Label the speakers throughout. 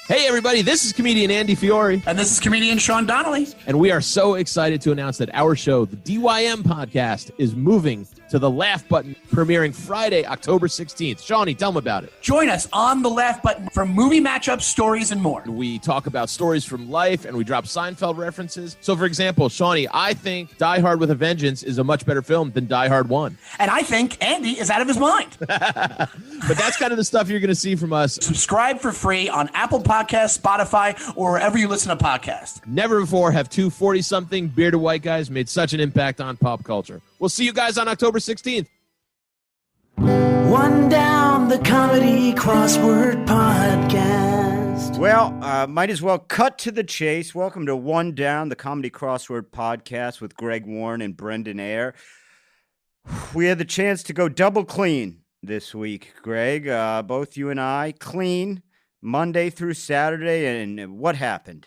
Speaker 1: Hey, everybody, this is comedian Andy Fiore.
Speaker 2: And this is comedian Sean Donnelly.
Speaker 1: And we are so excited to announce that our show, the DYM podcast, is moving to the Laugh Button, premiering Friday, October 16th. Shawnee, tell them about it.
Speaker 2: Join us on the Laugh Button for movie matchups, stories, and more.
Speaker 1: We talk about stories from life, and we drop Seinfeld references. So, for example, Shawnee, I think Die Hard with a Vengeance is a much better film than Die Hard 1.
Speaker 2: And I think Andy is out of his mind.
Speaker 1: But that's kind of the stuff you're going to see from us.
Speaker 2: Subscribe for free on Apple Podcasts, Spotify, or wherever you listen to podcasts.
Speaker 1: Never before have two 40-something bearded white guys made such an impact on pop culture. We'll see you guys on October 16th.
Speaker 3: One Down, the comedy crossword podcast.
Speaker 4: Well, might as well cut to the chase. Welcome to One Down, the comedy crossword podcast with Greg Warren and Brendan Eyre. We had the chance to go double clean this week, Greg. Both you and I clean Monday through Saturday. And what happened?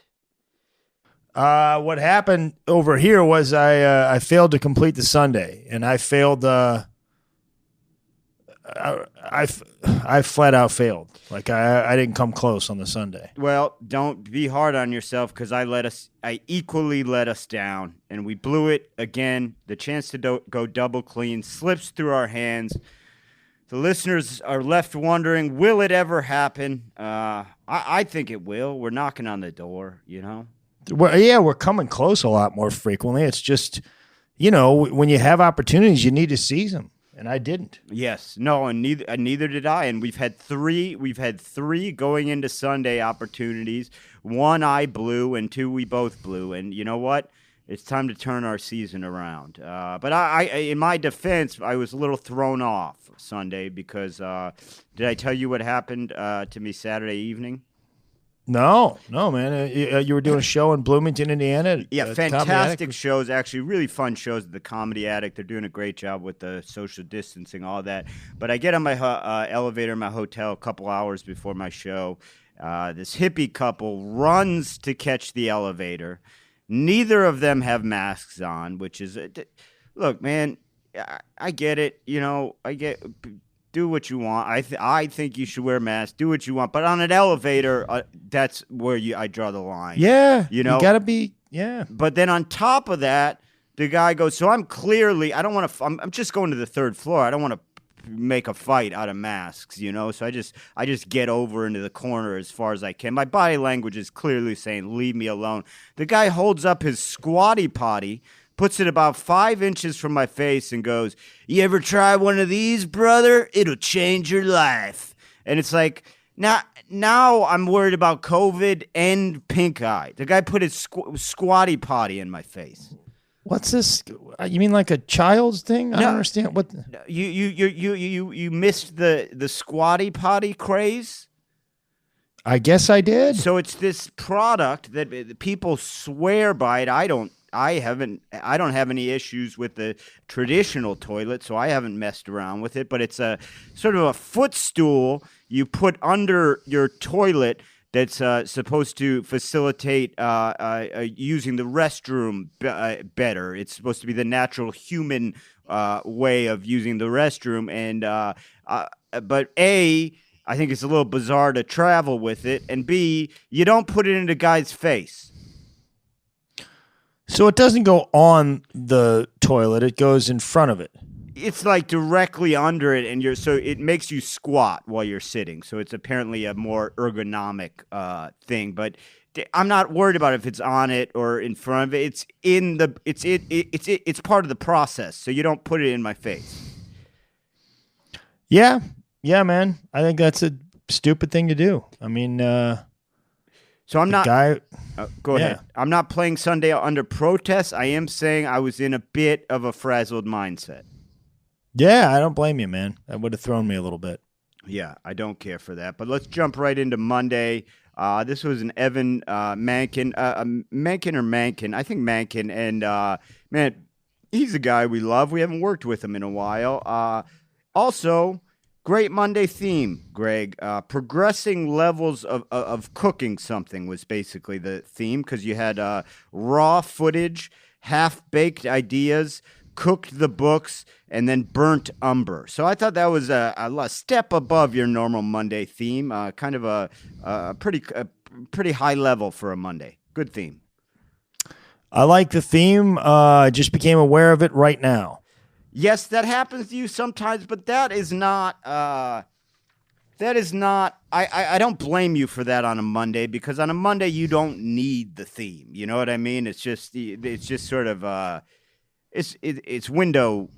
Speaker 5: What happened over here was I failed to complete the Sunday, and I failed. I flat out failed. Like I didn't come close on the Sunday.
Speaker 4: Well, don't be hard on yourself because I equally let us down, and we blew it again. The chance to go double clean slips through our hands. The listeners are left wondering, will it ever happen? I think it will. We're knocking on the door, you know.
Speaker 5: Well, yeah, we're coming close a lot more frequently. It's just, when you have opportunities, you need to seize them, and I didn't.
Speaker 4: Yes, no, and neither did I. And we've had three going into Sunday opportunities. One I blew, and two we both blew. And you know what? It's time to turn our season around. But I, in my defense, I was a little thrown off Sunday because did I tell you what happened to me Saturday evening?
Speaker 5: No, man. You were doing a show in Bloomington, Indiana.
Speaker 4: Yeah, fantastic shows. Actually, really fun shows at the Comedy Attic. They're doing a great job with the social distancing, all that. But I get on my elevator in my hotel a couple hours before my show. This hippie couple runs to catch the elevator. Neither of them have masks on, which is look, man. I get it. Do what you want. I think you should wear a mask. Do what you want. But on an elevator, that's where I draw the line.
Speaker 5: Yeah. You got to be, yeah.
Speaker 4: But then on top of that, the guy goes, so I'm just going to the third floor. I don't want to make a fight out of masks, So I just get over into the corner as far as I can. My body language is clearly saying, leave me alone. The guy holds up his squatty potty, puts it about 5 inches from my face and goes, you ever try one of these, brother? It'll change your life. And it's like, now I'm worried about COVID and pink eye. The guy put his squatty potty in my face.
Speaker 5: What's this? You mean like a child's thing? I don't understand. What?
Speaker 4: You missed the squatty potty craze?
Speaker 5: I guess I did.
Speaker 4: So it's this product that people swear by it. I don't have any issues with the traditional toilet, so I haven't messed around with it, but it's a sort of a footstool you put under your toilet that's supposed to facilitate using the restroom better. It's supposed to be the natural human way of using the restroom, but A, I think it's a little bizarre to travel with it, and B, you don't put it in a guy's face.
Speaker 5: So it doesn't go on the toilet; it goes in front of it.
Speaker 4: It's like directly under it, and so it makes you squat while you're sitting. So it's apparently a more ergonomic thing. But I'm not worried about if it's on it or in front of it. It's part of the process. So you don't put it in my face.
Speaker 5: Yeah, man. I think that's a stupid thing to do. I mean.
Speaker 4: So I'm not. Go ahead.
Speaker 5: Yeah.
Speaker 4: I'm not playing Sunday under protest. I am saying I was in a bit of a frazzled mindset.
Speaker 5: Yeah, I don't blame you, man. That would have thrown me a little bit.
Speaker 4: Yeah, I don't care for that. But let's jump right into Monday. This was an Evan Mankin, Mankin. I think Mankin. And, man, he's a guy we love. We haven't worked with him in a while. Also, great Monday theme, Greg. Progressing levels of cooking something was basically the theme because you had raw footage, half-baked ideas, cooked the books, and then burnt umber. So I thought that was a step above your normal Monday theme. Kind of a pretty pretty high level for a Monday. Good theme.
Speaker 5: I like the theme. I just became aware of it right now.
Speaker 4: Yes, that happens to you sometimes, but that is not. I don't blame you for that on a Monday, because on a Monday you don't need the theme. You know what I mean? It's just sort of it's window.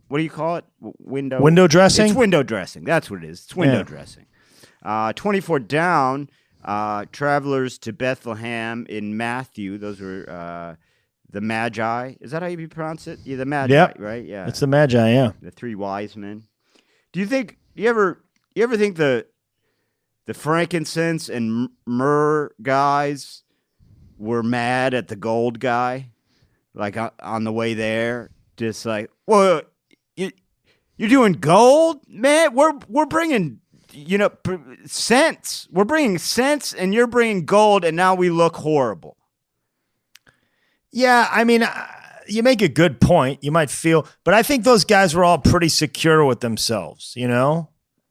Speaker 4: What do you call it? Window
Speaker 5: dressing?
Speaker 4: It's window dressing. That's what it is. It's window dressing. 24 down, travelers to Bethlehem in Matthew. Those were the Magi. Is that how you pronounce it? Yeah, the Magi,
Speaker 5: yep.
Speaker 4: right? Yeah.
Speaker 5: It's the Magi, yeah.
Speaker 4: The three wise men. Do you ever think the frankincense and myrrh guys were mad at the gold guy? Like on the way there? Just like, well, you're doing gold, man. We're bringing, cents. We're bringing cents, and you're bringing gold, and now we look horrible.
Speaker 5: Yeah, I mean, you make a good point. You might feel, but I think those guys were all pretty secure with themselves.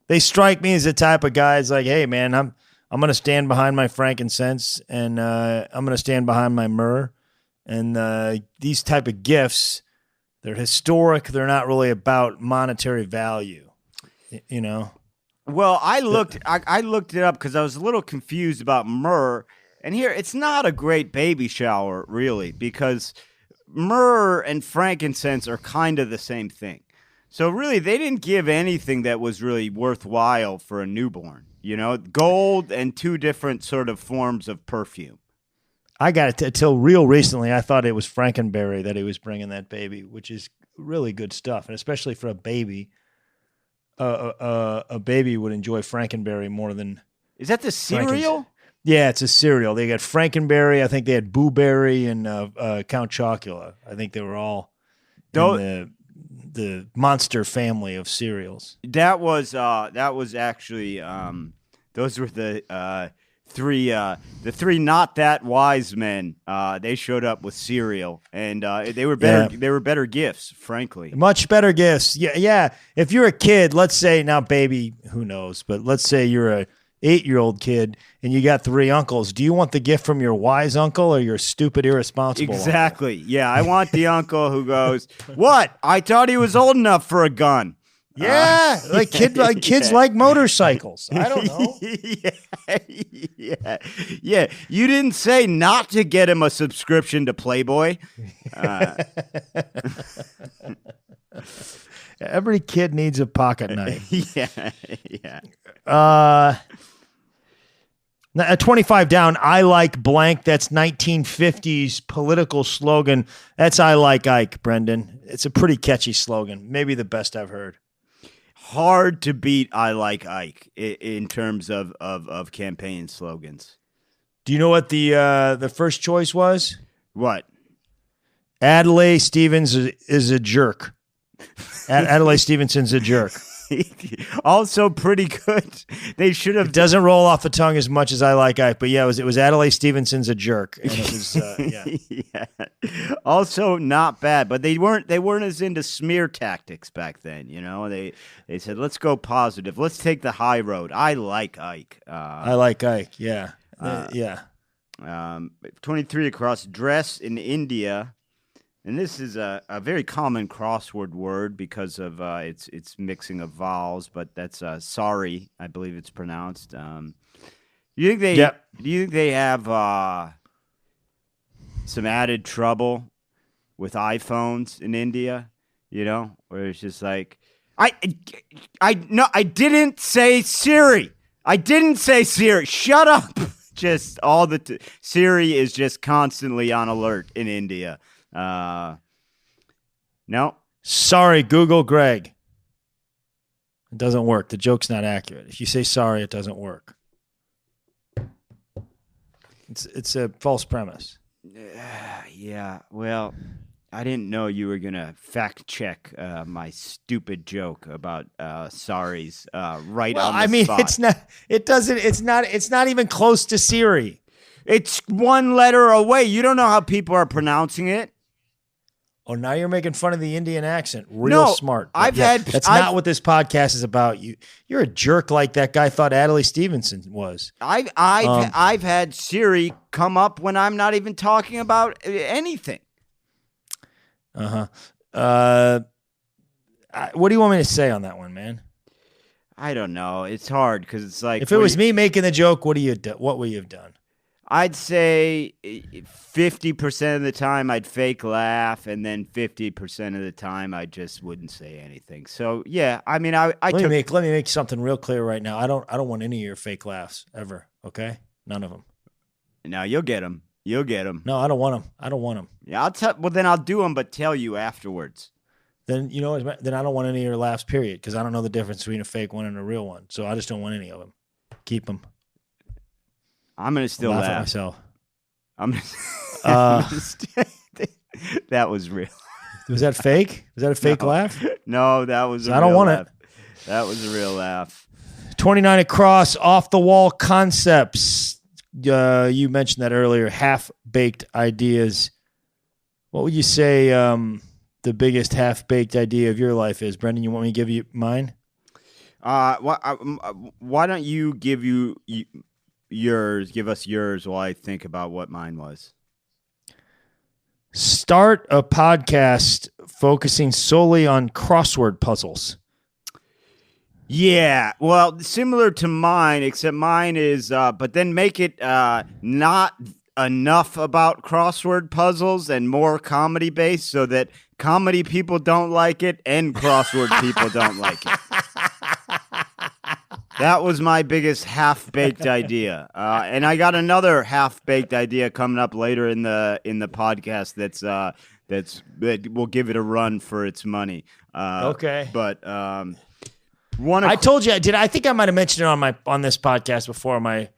Speaker 5: They strike me as the type of guys like, hey, man, I'm going to stand behind my frankincense, and I'm going to stand behind my myrrh, and these type of gifts. They're historic. They're not really about monetary value,
Speaker 4: Well, I looked it up because I was a little confused about myrrh, and here it's not a great baby shower, really, because myrrh and frankincense are kind of the same thing. So really, they didn't give anything that was really worthwhile for a newborn. Gold and two different sort of forms of perfume.
Speaker 5: I got it until real recently. I thought it was Frankenberry that he was bringing that baby, which is really good stuff, and especially for a baby. A baby would enjoy Frankenberry more than.
Speaker 4: Is that the cereal?
Speaker 5: Yeah, it's a cereal. They got Frankenberry. I think they had Boo Berry and Count Chocula. I think they were all in the monster family of cereals.
Speaker 4: That was actually those were the three not that wise men. They showed up with cereal, and they were better. Yeah. They were better gifts, frankly.
Speaker 5: Much better gifts. Yeah. If you're a kid, let's say now, baby, who knows? But let's say you're a 8-year-old kid and you got 3 uncles. Do you want the gift from your wise uncle or your stupid, irresponsible
Speaker 4: Exactly.
Speaker 5: uncle?
Speaker 4: Yeah, I want the uncle who goes, "What? I thought he was old enough for a gun."
Speaker 5: Yeah, kids like motorcycles. I don't know.
Speaker 4: Yeah. You didn't say not to get him a subscription to Playboy.
Speaker 5: Every kid needs a pocket knife.
Speaker 4: Yeah.
Speaker 5: At 25 down, I like blank. That's 1950s political slogan. That's I like Ike, Brendan. It's a pretty catchy slogan. Maybe the best I've heard.
Speaker 4: Hard to beat I like Ike in terms of campaign slogans.
Speaker 5: Do you know what the first choice was?
Speaker 4: What?
Speaker 5: Adlai Stevens is a jerk. Adlai Stevenson's a jerk.
Speaker 4: Also pretty good. They should have.
Speaker 5: It doesn't roll off the tongue as much as I like Ike, but yeah, it was Adlai Stevenson's a jerk, and it was
Speaker 4: yeah. Also not bad, but they weren't as into smear tactics back then. They said, let's go positive. Let's take the high road. I like Ike.
Speaker 5: I like Ike. Yeah. Yeah.
Speaker 4: 23 across, dress in India. And this is a very common crossword word because of its mixing of vowels, but that's sorry, I believe it's pronounced. Do you think they have some added trouble with iPhones in India? Where it's just like, I didn't say Siri. I didn't say Siri. Shut up. Just all the Siri is just constantly on alert in India. No.
Speaker 5: Sorry, Google Greg. It doesn't work. The joke's not accurate. If you say sorry, it doesn't work. It's a false premise.
Speaker 4: Yeah. Well, I didn't know you were gonna fact check my stupid joke about sorries right on the spot.
Speaker 5: It's not. It doesn't. It's not. It's not even close to Siri.
Speaker 4: It's one letter away. You don't know how people are pronouncing it.
Speaker 5: Oh, now you're making fun of the Indian accent. Real smart. That's not what this podcast is about. You're a jerk like that guy thought Adlai Stevenson was.
Speaker 4: I've had Siri come up when I'm not even talking about anything.
Speaker 5: What do you want me to say on that one, man?
Speaker 4: I don't know. It's hard because it's like
Speaker 5: if it was me making the joke, what would you have done?
Speaker 4: I'd say 50% of the time I'd fake laugh, and then 50% of the time I just wouldn't say anything. So yeah, I mean, let me
Speaker 5: make something real clear right now. I don't want any of your fake laughs ever. Okay, none of them.
Speaker 4: No, you'll get them. You'll get them.
Speaker 5: No, I don't want them. I don't want them.
Speaker 4: Yeah, Well, then I'll do them, but tell you afterwards.
Speaker 5: Then then I don't want any of your laughs. Period, because I don't know the difference between a fake one and a real one. So I just don't want any of them. Keep them.
Speaker 4: I'm gonna still laugh
Speaker 5: at myself.
Speaker 4: That was real.
Speaker 5: Was that fake? Was that a fake laugh?
Speaker 4: No, that was.
Speaker 5: I don't want
Speaker 4: laugh.
Speaker 5: it.
Speaker 4: That was a real laugh.
Speaker 5: 29 across, off the wall concepts. You mentioned that earlier. Half-baked ideas. What would you say the biggest half-baked idea of your life is, Brendan? You want me to give you mine?
Speaker 4: Why don't you give yours? Give us yours while I think about what mine was.
Speaker 5: Start a podcast focusing solely on crossword puzzles.
Speaker 4: Yeah, well, similar to mine, except mine is, but then make it not enough about crossword puzzles and more comedy based, so that comedy people don't like it and crossword people don't like it. That was my biggest half-baked idea, and I got another half-baked idea coming up later in the podcast. That we'll give it a run for its money.
Speaker 5: Okay,
Speaker 4: but
Speaker 5: I told you I think I might have mentioned it on this podcast before. My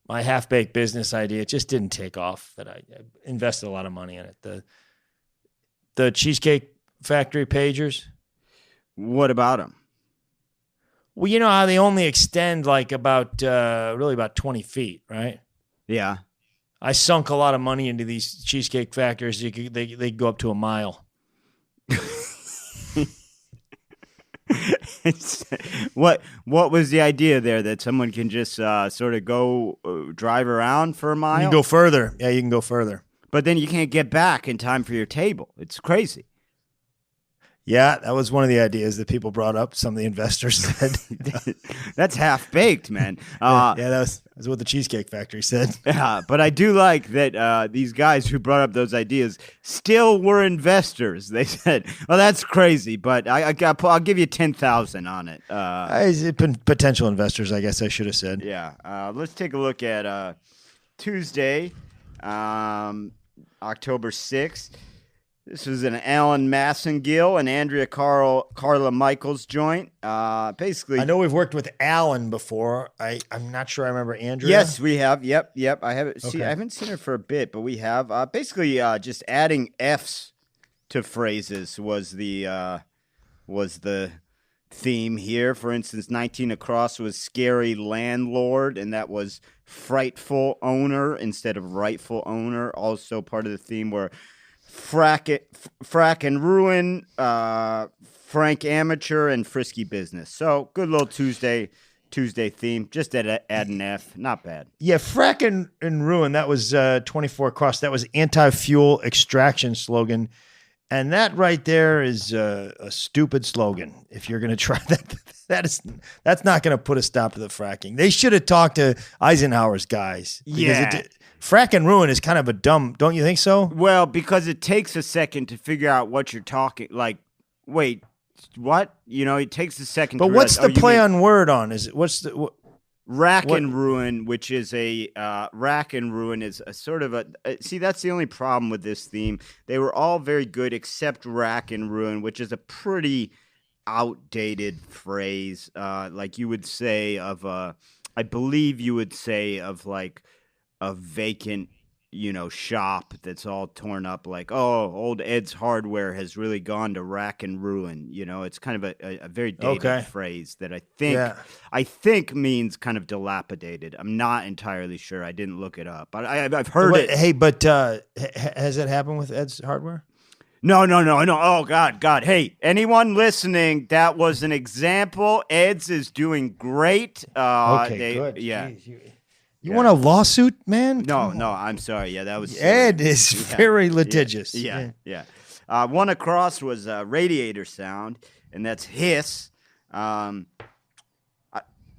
Speaker 5: half-baked business idea, it just didn't take off. That I invested a lot of money in it. The Cheesecake Factory pagers.
Speaker 4: What about them?
Speaker 5: Well, you know how they only extend like about 20 feet, right?
Speaker 4: Yeah.
Speaker 5: I sunk a lot of money into these Cheesecake Factories. They go up to a mile.
Speaker 4: What was the idea there, that someone can just sort of go drive around for a mile?
Speaker 5: You can go further. Yeah, you can go further.
Speaker 4: But then you can't get back in time for your table. It's crazy.
Speaker 5: Yeah, that was one of the ideas that people brought up. Some of the investors said.
Speaker 4: That's half-baked, man.
Speaker 5: Yeah, that's what the Cheesecake Factory said.
Speaker 4: Yeah, but I do like that these guys who brought up those ideas still were investors. They said, "Well, that's crazy, but I'll give you 10,000 on it."
Speaker 5: Potential investors, I guess I should have said.
Speaker 4: Yeah. Let's take a look at Tuesday, October 6th. This was an Alan Massengill and Andrea Carla Michaels joint. Basically,
Speaker 5: I know we've worked with Alan before. I'm not sure I remember Andrea.
Speaker 4: Yes, we have. Yep. I haven't
Speaker 5: Okay.
Speaker 4: I haven't seen her for a bit, but we have. Basically, just adding F's to phrases was the theme here. For instance, 19 across was scary landlord, and that was frightful owner instead of rightful owner. Also part of the theme were frack and ruin, frank amateur, and frisky business. So good little Tuesday theme. Just add an F. Not bad.
Speaker 5: Yeah, frack and ruin. That was 24 across. That was anti-fuel extraction slogan. And that right there is a stupid slogan. If you're going to try that, that's not going to put a stop to the fracking. They should have talked to Eisenhower's guys.
Speaker 4: Yeah.
Speaker 5: Frack and ruin is kind of a dumb, don't you think so?
Speaker 4: Well, because it takes a second to figure out what you're talking. Like, wait, what? You know, it takes a second.
Speaker 5: But
Speaker 4: to
Speaker 5: what's
Speaker 4: realize,
Speaker 5: the play on word on? Is it
Speaker 4: rack and ruin, which is rack and ruin is a sort of see, that's the only problem with this theme. They were all very good except rack and ruin, which is a pretty outdated phrase. Like you would say of I believe you would say of like a vacant, shop that's all torn up, like, oh, old Ed's Hardware has really gone to rack and ruin. It's kind of a very dated phrase that I think means kind of dilapidated. I'm not entirely sure. I didn't look it up, but I've heard it.
Speaker 5: Hey, but has that happened with Ed's Hardware?
Speaker 4: No. Oh, God. Hey, anyone listening, that was an example. Ed's is doing great.
Speaker 5: Good.
Speaker 4: Yeah.
Speaker 5: Jeez, you want a lawsuit, man?
Speaker 4: No, I'm sorry. Yeah, that was silly.
Speaker 5: Ed is very litigious.
Speaker 4: Yeah. One across was radiator sound, and that's hiss. I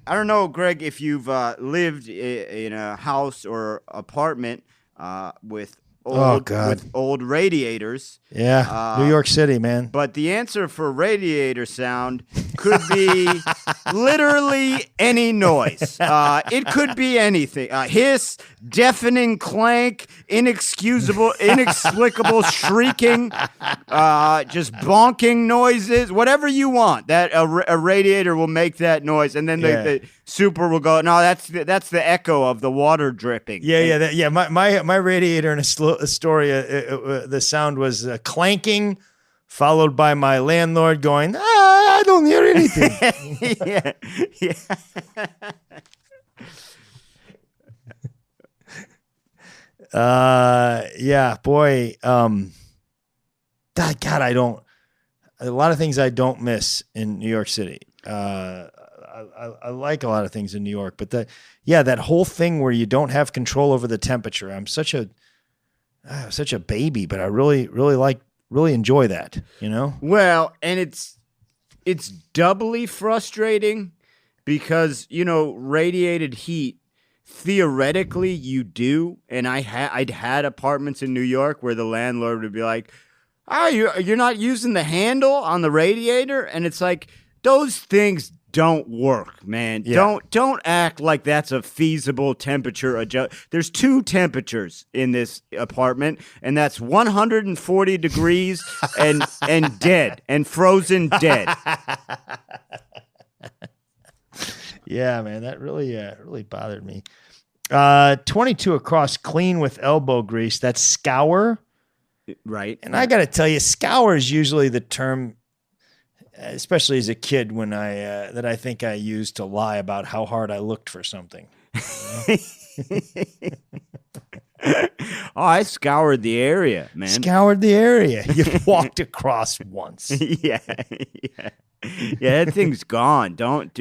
Speaker 4: don't know, Greg, if you've lived in a house or apartment with old radiators.
Speaker 5: Yeah, New York City, man.
Speaker 4: But the answer for radiator sound could be literally any noise. It could be anything. Hiss, deafening clank, inexplicable shrieking, just bonking noises, whatever you want. That a radiator will make that noise, and then the super will go, no, that's the echo of the water dripping.
Speaker 5: My radiator in Astoria, the sound was clanking, followed by my landlord going, I don't hear anything. Boy. God, a lot of things I don't miss in New York City. I like a lot of things in New York, but that whole thing where you don't have control over the temperature. I'm such a baby, but I really enjoy that, you know?
Speaker 4: Well, and it's doubly frustrating because, radiated heat, theoretically you do. And I'd had apartments in New York where the landlord would be like, you're not using the handle on the radiator? And it's like, those things don't work, man. Yeah. Don't act like that's a feasible temperature adjust. There's two temperatures in this apartment, and that's 140 degrees and dead and frozen dead.
Speaker 5: Yeah, man, that really bothered me. 22 across, clean with elbow grease. That's scour,
Speaker 4: right?
Speaker 5: And I got to tell you, scour is usually the term, especially as a kid, when I think I used to lie about how hard I looked for something.
Speaker 4: I scoured the area, man.
Speaker 5: Scoured the area. You walked across once.
Speaker 4: Yeah, that thing's gone. Don't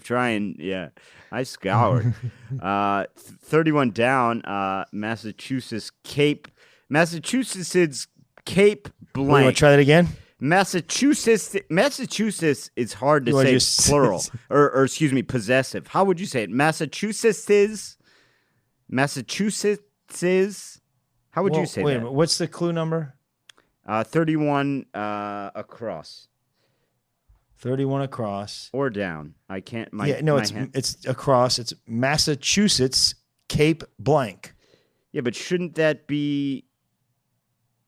Speaker 4: try and I scoured. 31 down. Massachusetts Cape blank.
Speaker 5: You want to try that again?
Speaker 4: Massachusetts is hard to say plural or excuse me, possessive. How would you say it? Massachusetts. How would you say
Speaker 5: wait
Speaker 4: that?
Speaker 5: A minute. What's the clue number?
Speaker 4: 31 across.
Speaker 5: 31 across
Speaker 4: or down. I can't.
Speaker 5: It's across. It's Massachusetts Cape blank.
Speaker 4: Yeah, but shouldn't that be?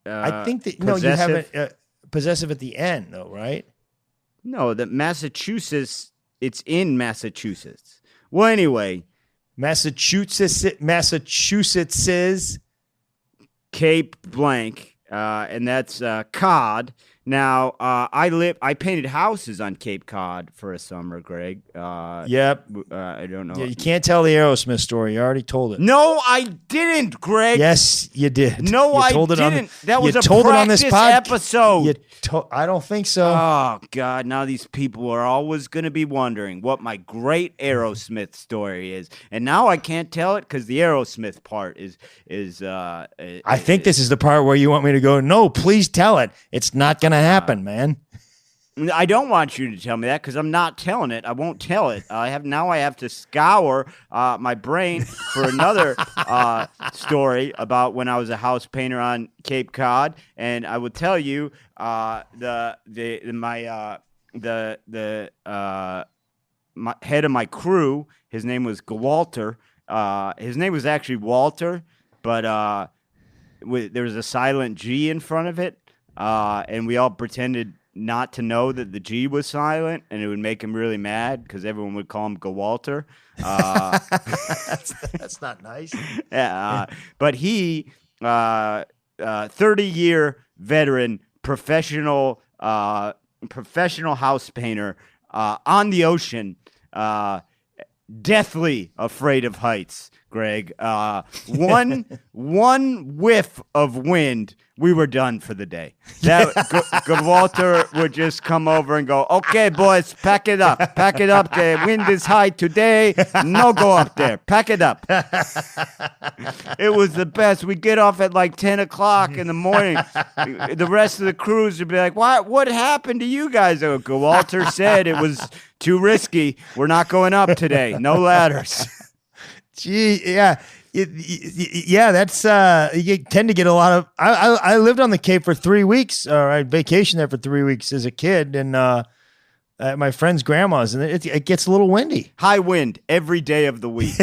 Speaker 5: I think that
Speaker 4: possessive?
Speaker 5: You haven't. Possessive at the end, though, right?
Speaker 4: No, that Massachusetts. It's in Massachusetts. Well, anyway,
Speaker 5: Massachusetts is
Speaker 4: Cape blank, and that's Cod. Now, I painted houses on Cape Cod for a summer, Greg.
Speaker 5: Yep.
Speaker 4: I don't know.
Speaker 5: Yeah, you can't tell the Aerosmith story. You already told it.
Speaker 4: No, I didn't, Greg.
Speaker 5: Yes, you did.
Speaker 4: No,
Speaker 5: I
Speaker 4: didn't. That was a practice episode.
Speaker 5: I don't think so.
Speaker 4: Oh, God. Now these people are always going to be wondering what my great Aerosmith story is. And now I can't tell it because the Aerosmith part is
Speaker 5: I think this is the part where you want me to go, no, please tell it. It's not going to happen, man.
Speaker 4: I don't want you to tell me that because I'm not telling it. I won't tell it. I have to scour my brain for another story about when I was a house painter on Cape Cod, and I will tell you my head of my crew. His name was Gwalter. His name was actually Walter, but there was a silent G in front of it. And we all pretended not to know that the G was silent, and it would make him really mad because everyone would call him Gwalter.
Speaker 5: That's not nice.
Speaker 4: But he, 30-year veteran, professional house painter on the ocean, deathly afraid of heights. Greg. One whiff of wind, we were done for the day. That Gwalter would just come over and go, "Okay, boys, pack it up. Pack it up. The wind is high today. No go up there. Pack it up." It was the best. We get off at like 10 o'clock in the morning. The rest of the crews would be like, "What happened to you guys?" Gwalter said it was too risky. We're not going up today. No ladders.
Speaker 5: Gee, yeah. Yeah, that's you tend to get a lot of. I lived on the Cape for 3 weeks, or I vacationed there for 3 weeks as a kid, and at my friend's grandma's, and it gets a little windy.
Speaker 4: High wind every day of the week.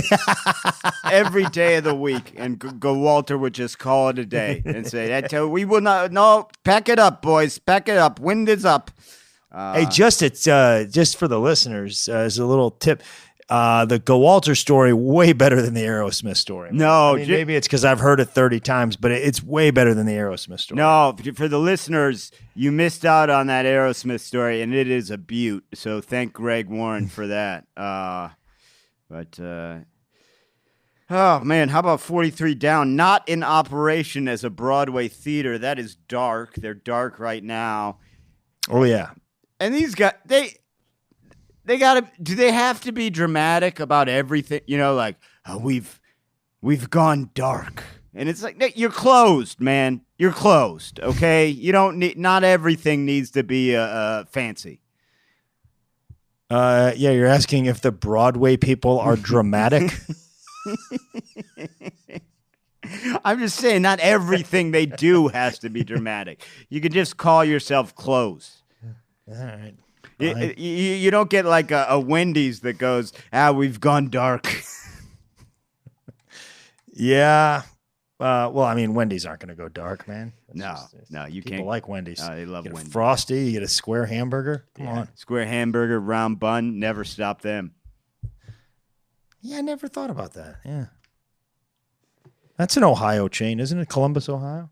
Speaker 4: Every day of the week, and Gwalter would just call it a day and say, "We will not. No, pack it up, boys. Pack it up. Wind is up."
Speaker 5: Hey, just for the listeners, as a little tip. The Gwalter story way better than the Aerosmith story.
Speaker 4: No,
Speaker 5: I mean, maybe it's because I've heard it 30 times, but it's way better than the Aerosmith story.
Speaker 4: No, for the listeners, you missed out on that Aerosmith story, and it is a beaut. So thank Greg Warren for that. Oh man, how about 43 Down? Not in operation as a Broadway theater. That is dark. They're dark right now.
Speaker 5: Oh yeah,
Speaker 4: and these guys They gotta. Do they have to be dramatic about everything? You know, like we've gone dark, and it's like you're closed, man. You're closed. Okay, you don't need. Not everything needs to be fancy.
Speaker 5: Yeah, you're asking if the Broadway people are dramatic.
Speaker 4: I'm just saying, not everything they do has to be dramatic. You can just call yourself closed.
Speaker 5: All right.
Speaker 4: You don't get like a Wendy's that goes, we've gone dark.
Speaker 5: Yeah. Well, I mean, Wendy's aren't going to go dark, man.
Speaker 4: No, you can't.
Speaker 5: People like Wendy's.
Speaker 4: They love
Speaker 5: you get
Speaker 4: Wendy's.
Speaker 5: A Frosty, you get a square hamburger. Come on.
Speaker 4: Square hamburger, round bun, never stop them.
Speaker 5: Yeah, I never thought about that. Yeah. That's an Ohio chain, isn't it? Columbus, Ohio?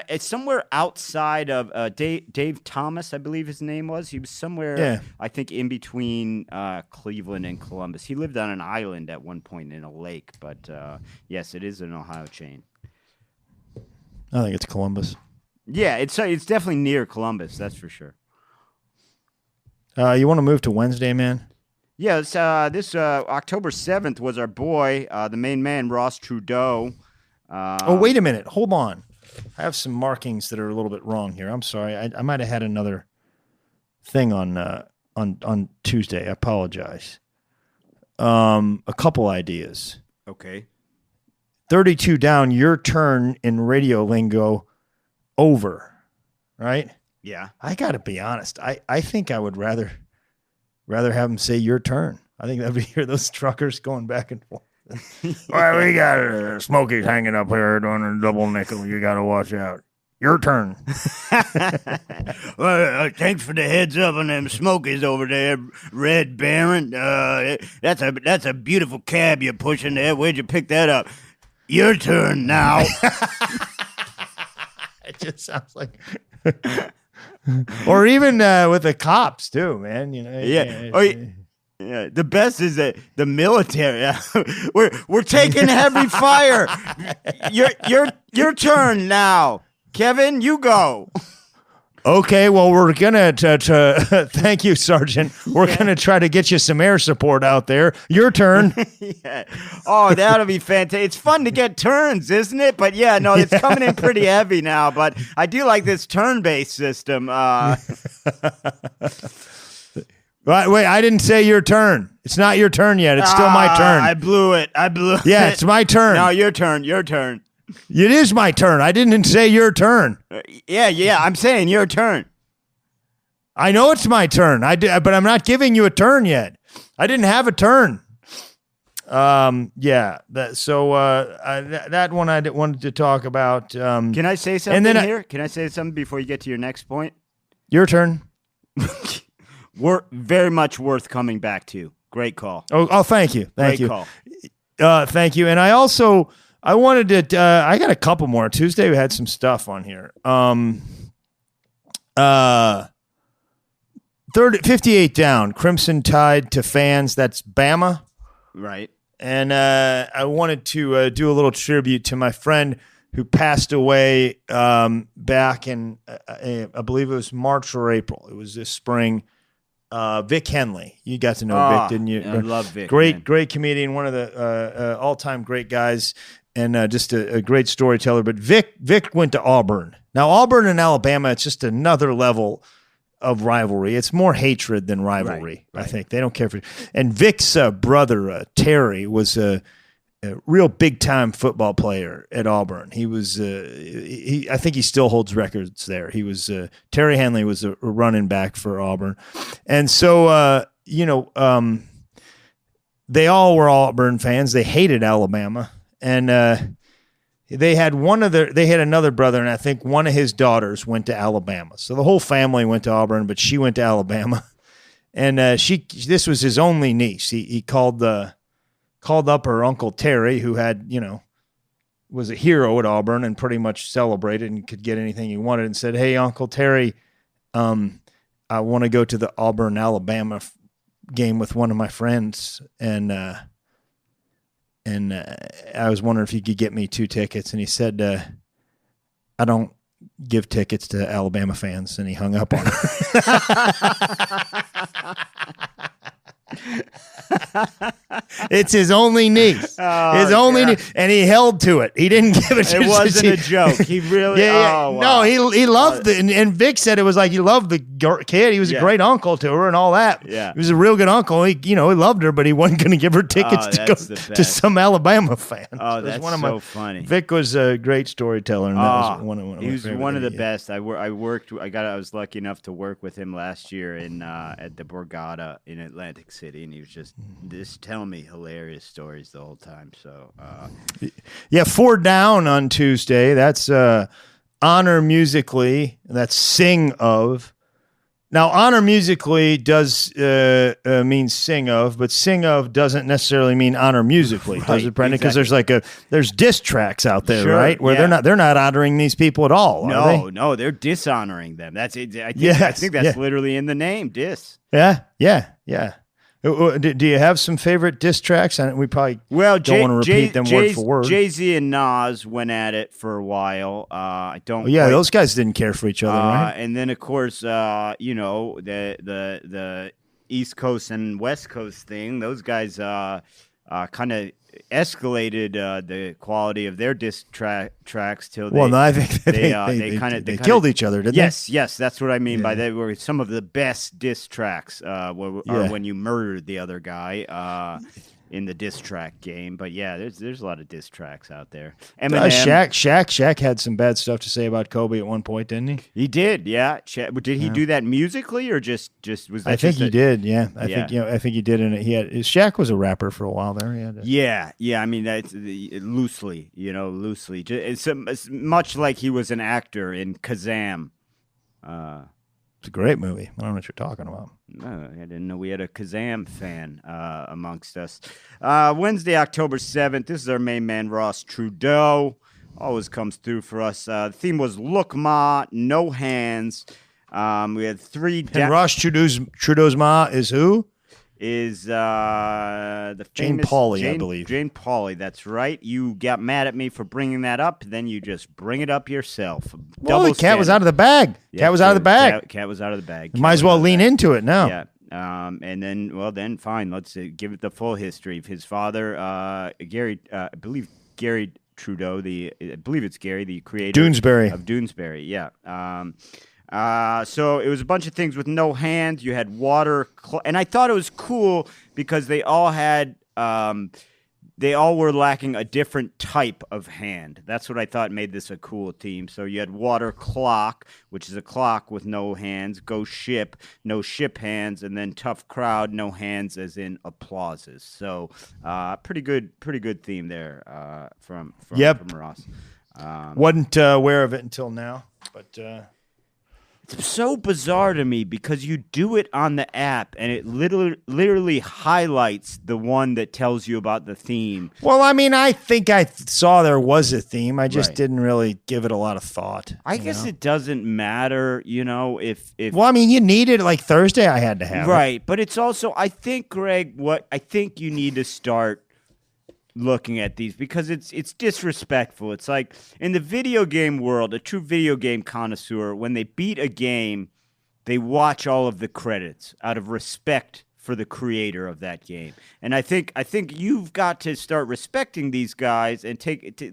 Speaker 4: It's somewhere outside of Dave Thomas, I believe his name was. He was somewhere, I think, in between Cleveland and Columbus. He lived on an island at one point in a lake, but yes, it is an Ohio chain.
Speaker 5: I think it's Columbus.
Speaker 4: Yeah, it's definitely near Columbus, that's for sure.
Speaker 5: You want to move to Wednesday, man?
Speaker 4: Yeah, this October 7th was our boy, the main man, Ross Trudeau.
Speaker 5: Wait a minute. Hold on. I have some markings that are a little bit wrong here. I'm sorry. I might have had another thing on Tuesday. I apologize. A couple ideas.
Speaker 4: Okay.
Speaker 5: 32 Down, your turn in radio lingo, over, right?
Speaker 4: Yeah.
Speaker 5: I got to be honest. I think I would rather have them say your turn. I think that'd be hear those truckers going back and forth. All right, we got Smokey's hanging up here doing a double nickel. You got to watch out. Your turn.
Speaker 4: Well, thanks for the heads up on them Smokies over there, Red Baron. That's a beautiful cab you're pushing there. Where'd you pick that up? Your turn now.
Speaker 5: It just sounds like... Or even with the cops too, man. You know.
Speaker 4: Yeah. The best is that the military. we're taking heavy fire. Your turn now, Kevin. You go.
Speaker 5: Okay, well, we're gonna thank you, Sergeant. We're gonna try to get you some air support out there. Your turn.
Speaker 4: Yeah. Oh, that'll be fantastic. It's fun to get turns, isn't it? But yeah, no, it's coming in pretty heavy now. But I do like this turn-based system.
Speaker 5: Wait, I didn't say your turn. It's not your turn yet. It's still my turn.
Speaker 4: I blew it.
Speaker 5: Yeah, it's my turn.
Speaker 4: No, your turn.
Speaker 5: It is my turn. I didn't say your turn.
Speaker 4: Yeah. I'm saying your turn.
Speaker 5: I know it's my turn. But I'm not giving you a turn yet. I didn't have a turn. Yeah. That one I wanted to talk about.
Speaker 4: Can I say something here? Can I say something before you get to your next point?
Speaker 5: Your turn.
Speaker 4: We're very much worth coming back to. Great call.
Speaker 5: Oh, thank you. Thank you.
Speaker 4: Great
Speaker 5: call. Thank you. And I wanted to, I got a couple more. Tuesday we had some stuff on here. 58 Down, Crimson Tide to fans. That's Bama.
Speaker 4: Right.
Speaker 5: And I wanted to do a little tribute to my friend who passed away back in, I believe it was March or April. It was this spring. Vic Henley. You got to know Vic, didn't you?
Speaker 4: I love Vic.
Speaker 5: Great comedian, one of the all-time great guys, and just a great storyteller. But Vic went to Auburn. Now, Auburn and Alabama, it's just another level of rivalry. It's more hatred than rivalry,
Speaker 4: right.
Speaker 5: I think. They don't care for it. And Vic's brother, Terry, was a real big-time football player at Auburn. He was, I think he still holds records there. He was, Terry Henley was a running back for Auburn. And so, they all were Auburn fans. They hated Alabama. And they had another brother, and I think one of his daughters went to Alabama. So the whole family went to Auburn, but she went to Alabama. And this was his only niece. He called up her Uncle Terry, who had, was a hero at Auburn and pretty much celebrated and could get anything he wanted, and said, "Hey, Uncle Terry, I want to go to the Auburn-Alabama game with one of my friends, and I was wondering if you could get me 2 tickets." And he said, "I don't give tickets to Alabama fans," and he hung up on her. It's his only niece. Niece, and he held to it. He didn't give it to her.
Speaker 4: It wasn't a joke. He really
Speaker 5: No, he loved it. And Vic said it was like he loved the kid. He was a great uncle to her and all that.
Speaker 4: Yeah.
Speaker 5: He was a real good uncle. He loved her, but he wasn't going to give her tickets to go to some Alabama fan.
Speaker 4: Oh, that's so funny.
Speaker 5: Vic was a great storyteller, and that was one of
Speaker 4: he was one of the best. I was lucky enough to work with him last year at the Borgata in Atlantic City, and he was just telling me hilarious stories the whole time. So
Speaker 5: 4 Down on Tuesday. That's Honor Musically. That's Sing Of. Now, Honor Musically does mean sing of, but sing of doesn't necessarily mean honor musically, does it, Brendan? Because there's diss tracks out there, right? Where they're not honoring these people at all.
Speaker 4: No, they're dishonoring them. That's it. I think that's literally in the name, diss.
Speaker 5: Yeah. Do you have some favorite diss tracks? And we probably don't want to repeat them word for word.
Speaker 4: Jay-Z and Nas went at it for a while. I don't.
Speaker 5: Those guys didn't care for each other, right?
Speaker 4: And then of course, the East Coast and West Coast thing. Those guys kind of escalated the quality of their diss tracks till
Speaker 5: I think they killed each other, didn't they?
Speaker 4: Yes, that's what I mean by that. Were some of the best diss tracks are when you murdered the other guy in the diss track game. But there's a lot of diss tracks out there. Eminem,
Speaker 5: Shaq had some bad stuff to say about Kobe at one point, didn't he?
Speaker 4: He did, yeah. Did he do that musically or just was that?
Speaker 5: I think he did. Yeah, I think he did. And Shaq was a rapper for a while there.
Speaker 4: Yeah. I mean, that's loosely. It's much like he was an actor in Kazam.
Speaker 5: It's a great movie. I don't know what you're talking about.
Speaker 4: I didn't know we had a Kazam fan amongst us. Wednesday, October 7th. This is our main man, Ross Trudeau. Always comes through for us. The theme was Look Ma, No Hands. We had 3...
Speaker 5: And Ross Trudeau's ma is who?
Speaker 4: Is the
Speaker 5: Jane
Speaker 4: famous
Speaker 5: Pauley, I believe.
Speaker 4: Jane Pauley, that's right. You got mad at me for bringing that up, then you just bring it up yourself.
Speaker 5: Well, the cat was out of the bag. Cat was out of the bag.
Speaker 4: Cat was out of the bag.
Speaker 5: You might as well lean into it now.
Speaker 4: Yeah. And then fine. Let's give it the full history of his father, Gary. I believe Gary Trudeau. I believe it's Gary, the creator of Doonesbury. Yeah. So it was a bunch of things with no hands. You had water, and I thought it was cool because they all were lacking a different type of hand. That's what I thought made this a cool team. So you had water clock, which is a clock with no hands. Go ship, no ship hands, and then tough crowd, no hands, as in applauses. So pretty good theme there from Ross.
Speaker 5: Wasn't aware of it until now, but.
Speaker 4: It's so bizarre to me because you do it on the app and it literally highlights the one that tells you about the theme.
Speaker 5: Well, I mean, I think I saw there was a theme. I just didn't really give it a lot of thought.
Speaker 4: I guess it doesn't matter, if...
Speaker 5: Well, I mean, you need it. Like Thursday, I had to have it.
Speaker 4: Right, but it's also, I think, Greg, I think you need to start looking at these because it's disrespectful. It's like in the video game world, a true video game connoisseur, when they beat a game, they watch all of the credits out of respect for the creator of that game. And I think you've got to start respecting these guys and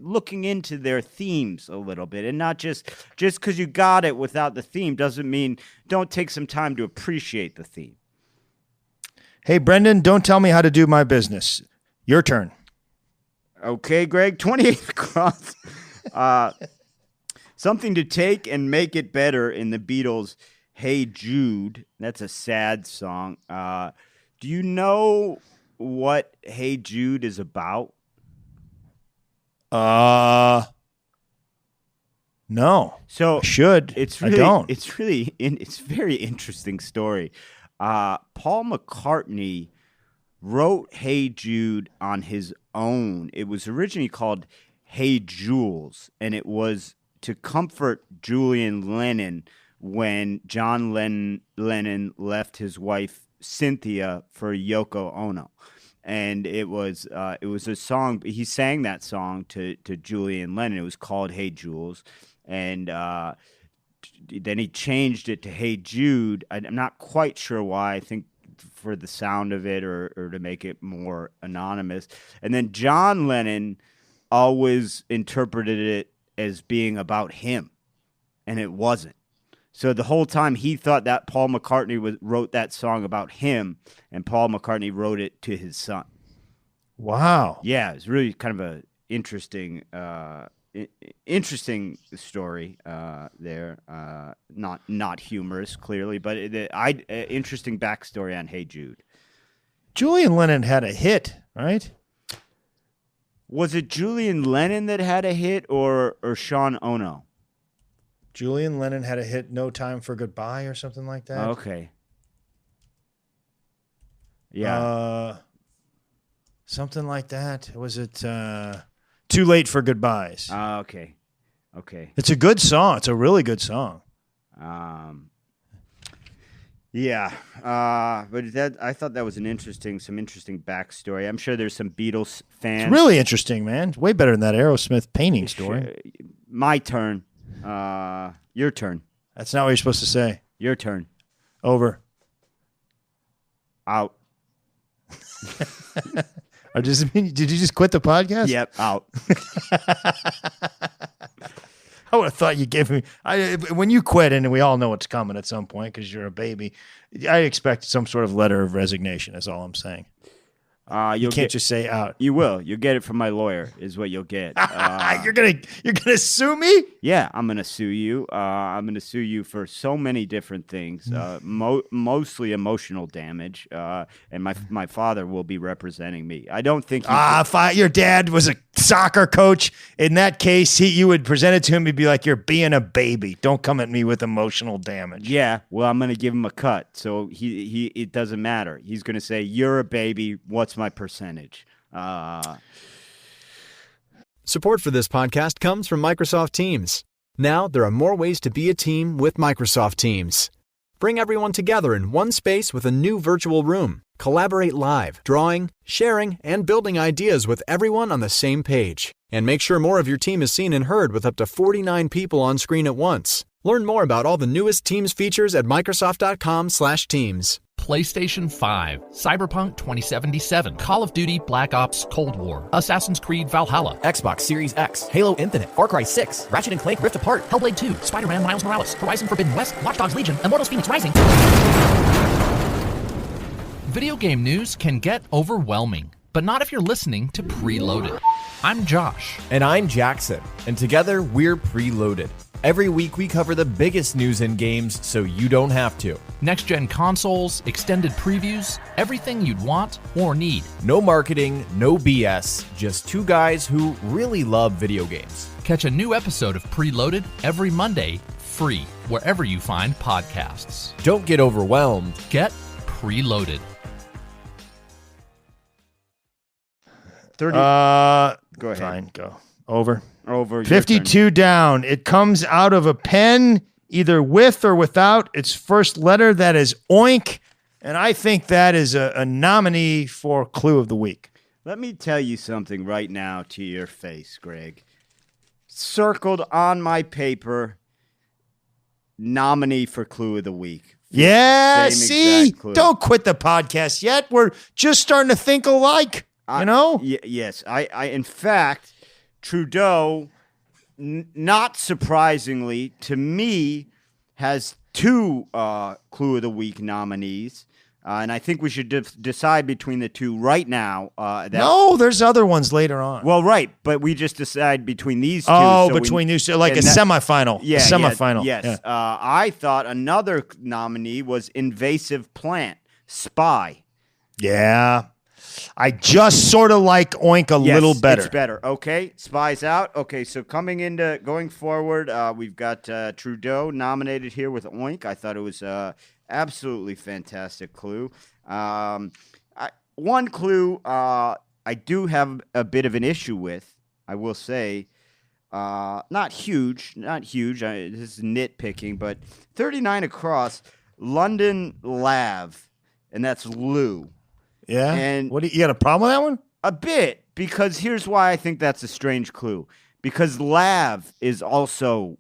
Speaker 4: looking into their themes a little bit, and not just because you got it without the theme doesn't mean don't take some time to appreciate the theme.
Speaker 5: Hey, Brendan, don't tell me how to do my business. Your turn.
Speaker 4: Okay, Greg, 28 across. Something to take and make it better in the Beatles' Hey Jude. That's a sad song. Do you know what Hey Jude is about?
Speaker 5: No.
Speaker 4: So
Speaker 5: I should. I don't.
Speaker 4: It's a very interesting story. Paul McCartney wrote Hey Jude on his own. It was originally called Hey Jules, and it was to comfort Julian Lennon when John Lennon left his wife Cynthia for Yoko Ono. And it was a song. He sang that song to Julian Lennon. It was called Hey Jules, and then he changed it to Hey Jude. I'm not quite sure why. I think for the sound of it or to make it more anonymous. And then John Lennon always interpreted it as being about him, and it wasn't. So the whole time he thought that Paul McCartney wrote that song about him, and Paul McCartney wrote it to his son.
Speaker 5: Wow.
Speaker 4: Yeah, it's really kind of a interesting story there. Not humorous, clearly, but interesting backstory on Hey Jude.
Speaker 5: Julian Lennon had a hit, right?
Speaker 4: Was it Julian Lennon that had a hit, or Sean Ono?
Speaker 5: Julian Lennon had a hit, No Time for Goodbye, or something like that.
Speaker 4: Okay. Yeah.
Speaker 5: Something like that. Was it Too Late for Goodbyes?
Speaker 4: Okay.
Speaker 5: It's a good song. It's a really good song.
Speaker 4: Yeah. But I thought that was some interesting backstory. I'm sure there's some Beatles fans.
Speaker 5: It's really interesting, man. It's way better than that Aerosmith painting story.
Speaker 4: My turn. Your turn.
Speaker 5: That's not what you're supposed to say.
Speaker 4: Your turn.
Speaker 5: Over.
Speaker 4: Out.
Speaker 5: Did you just quit the podcast?
Speaker 4: Yep, out.
Speaker 5: I would have thought you gave me. When you quit, and we all know it's coming at some point because you're a baby, I expect some sort of letter of resignation. That's all I'm saying. You can't just say out.
Speaker 4: You will. You'll get it from my lawyer. Is what you'll get.
Speaker 5: You're gonna sue me?
Speaker 4: Yeah, I'm gonna sue you. I'm gonna sue you for so many different things. Mostly emotional damage. And my father will be representing me. I don't think.
Speaker 5: Your dad was a soccer coach. In that case, you would present it to him. He'd be like, "You're being a baby. Don't come at me with emotional damage."
Speaker 4: Yeah. Well, I'm gonna give him a cut. So it doesn't matter. He's gonna say, "You're a baby. What's my percentage?"
Speaker 6: Support for this podcast comes from Microsoft Teams. Now there are more ways to be a team with Microsoft Teams. Bring everyone together in one space with a new virtual room. Collaborate live, drawing, sharing, and building ideas with everyone on the same page. And make sure more of your team is seen and heard with up to 49 people on screen at once. Learn more about all the newest Teams features at Microsoft.com/Teams.
Speaker 7: PlayStation 5, Cyberpunk 2077, Call of Duty Black Ops Cold War, Assassin's Creed Valhalla,
Speaker 8: Xbox Series X, Halo Infinite, Far Cry 6, Ratchet & Clank Rift Apart,
Speaker 7: Hellblade 2, Spider-Man Miles Morales, Horizon Forbidden West, Watch Dogs Legion, Immortals Phoenix Rising. Video game news can get overwhelming, but not if you're listening to Preloaded. I'm Josh.
Speaker 8: And I'm Jackson. And together, we're Preloaded. Every week, we cover the biggest news in games so you don't have to.
Speaker 7: Next-gen consoles, extended previews, everything you'd want or need.
Speaker 8: No marketing, no BS, just two guys who really love video games.
Speaker 7: Catch a new episode of Preloaded every Monday, free, wherever you find podcasts.
Speaker 8: Don't get overwhelmed.
Speaker 7: Get Preloaded.
Speaker 4: 30. Go ahead.
Speaker 5: Fine, go. Over.
Speaker 4: 52
Speaker 5: down. It comes out of a pen, either with or without its first letter. That is oink. And I think that is a nominee for Clue of the Week.
Speaker 4: Let me tell you something right now to your face, Greg. Circled on my paper, nominee for Clue of the Week.
Speaker 5: Yeah,
Speaker 4: Same
Speaker 5: see?
Speaker 4: exact clue.
Speaker 5: Don't quit the podcast yet. We're just starting to think alike, you know?
Speaker 4: Yes. I in fact, Trudeau, not surprisingly, to me, has two Clue of the Week nominees. And I think we should decide between the two right now.
Speaker 5: No, there's other ones later on.
Speaker 4: Well, right, but we just decide between these two.
Speaker 5: Oh,
Speaker 4: so
Speaker 5: between these two, like a
Speaker 4: and that-
Speaker 5: semifinal.
Speaker 4: Yeah,
Speaker 5: a semifinal.
Speaker 4: Yes.
Speaker 5: Yeah.
Speaker 4: I thought another nominee was invasive plant, spy.
Speaker 5: Yeah. I just sort of like Oink a little better.
Speaker 4: It's better. Okay, spy's out. Okay, so going forward, we've got Trudeau nominated here with Oink. I thought it was absolutely fantastic clue. One clue I do have a bit of an issue with, I will say. Not huge. This is nitpicking, but 39 across, London Lav, and that's Lou.
Speaker 5: Yeah?
Speaker 4: And
Speaker 5: what you got a problem with that one?
Speaker 4: A bit, because here's why I think that's a strange clue. Because lav is also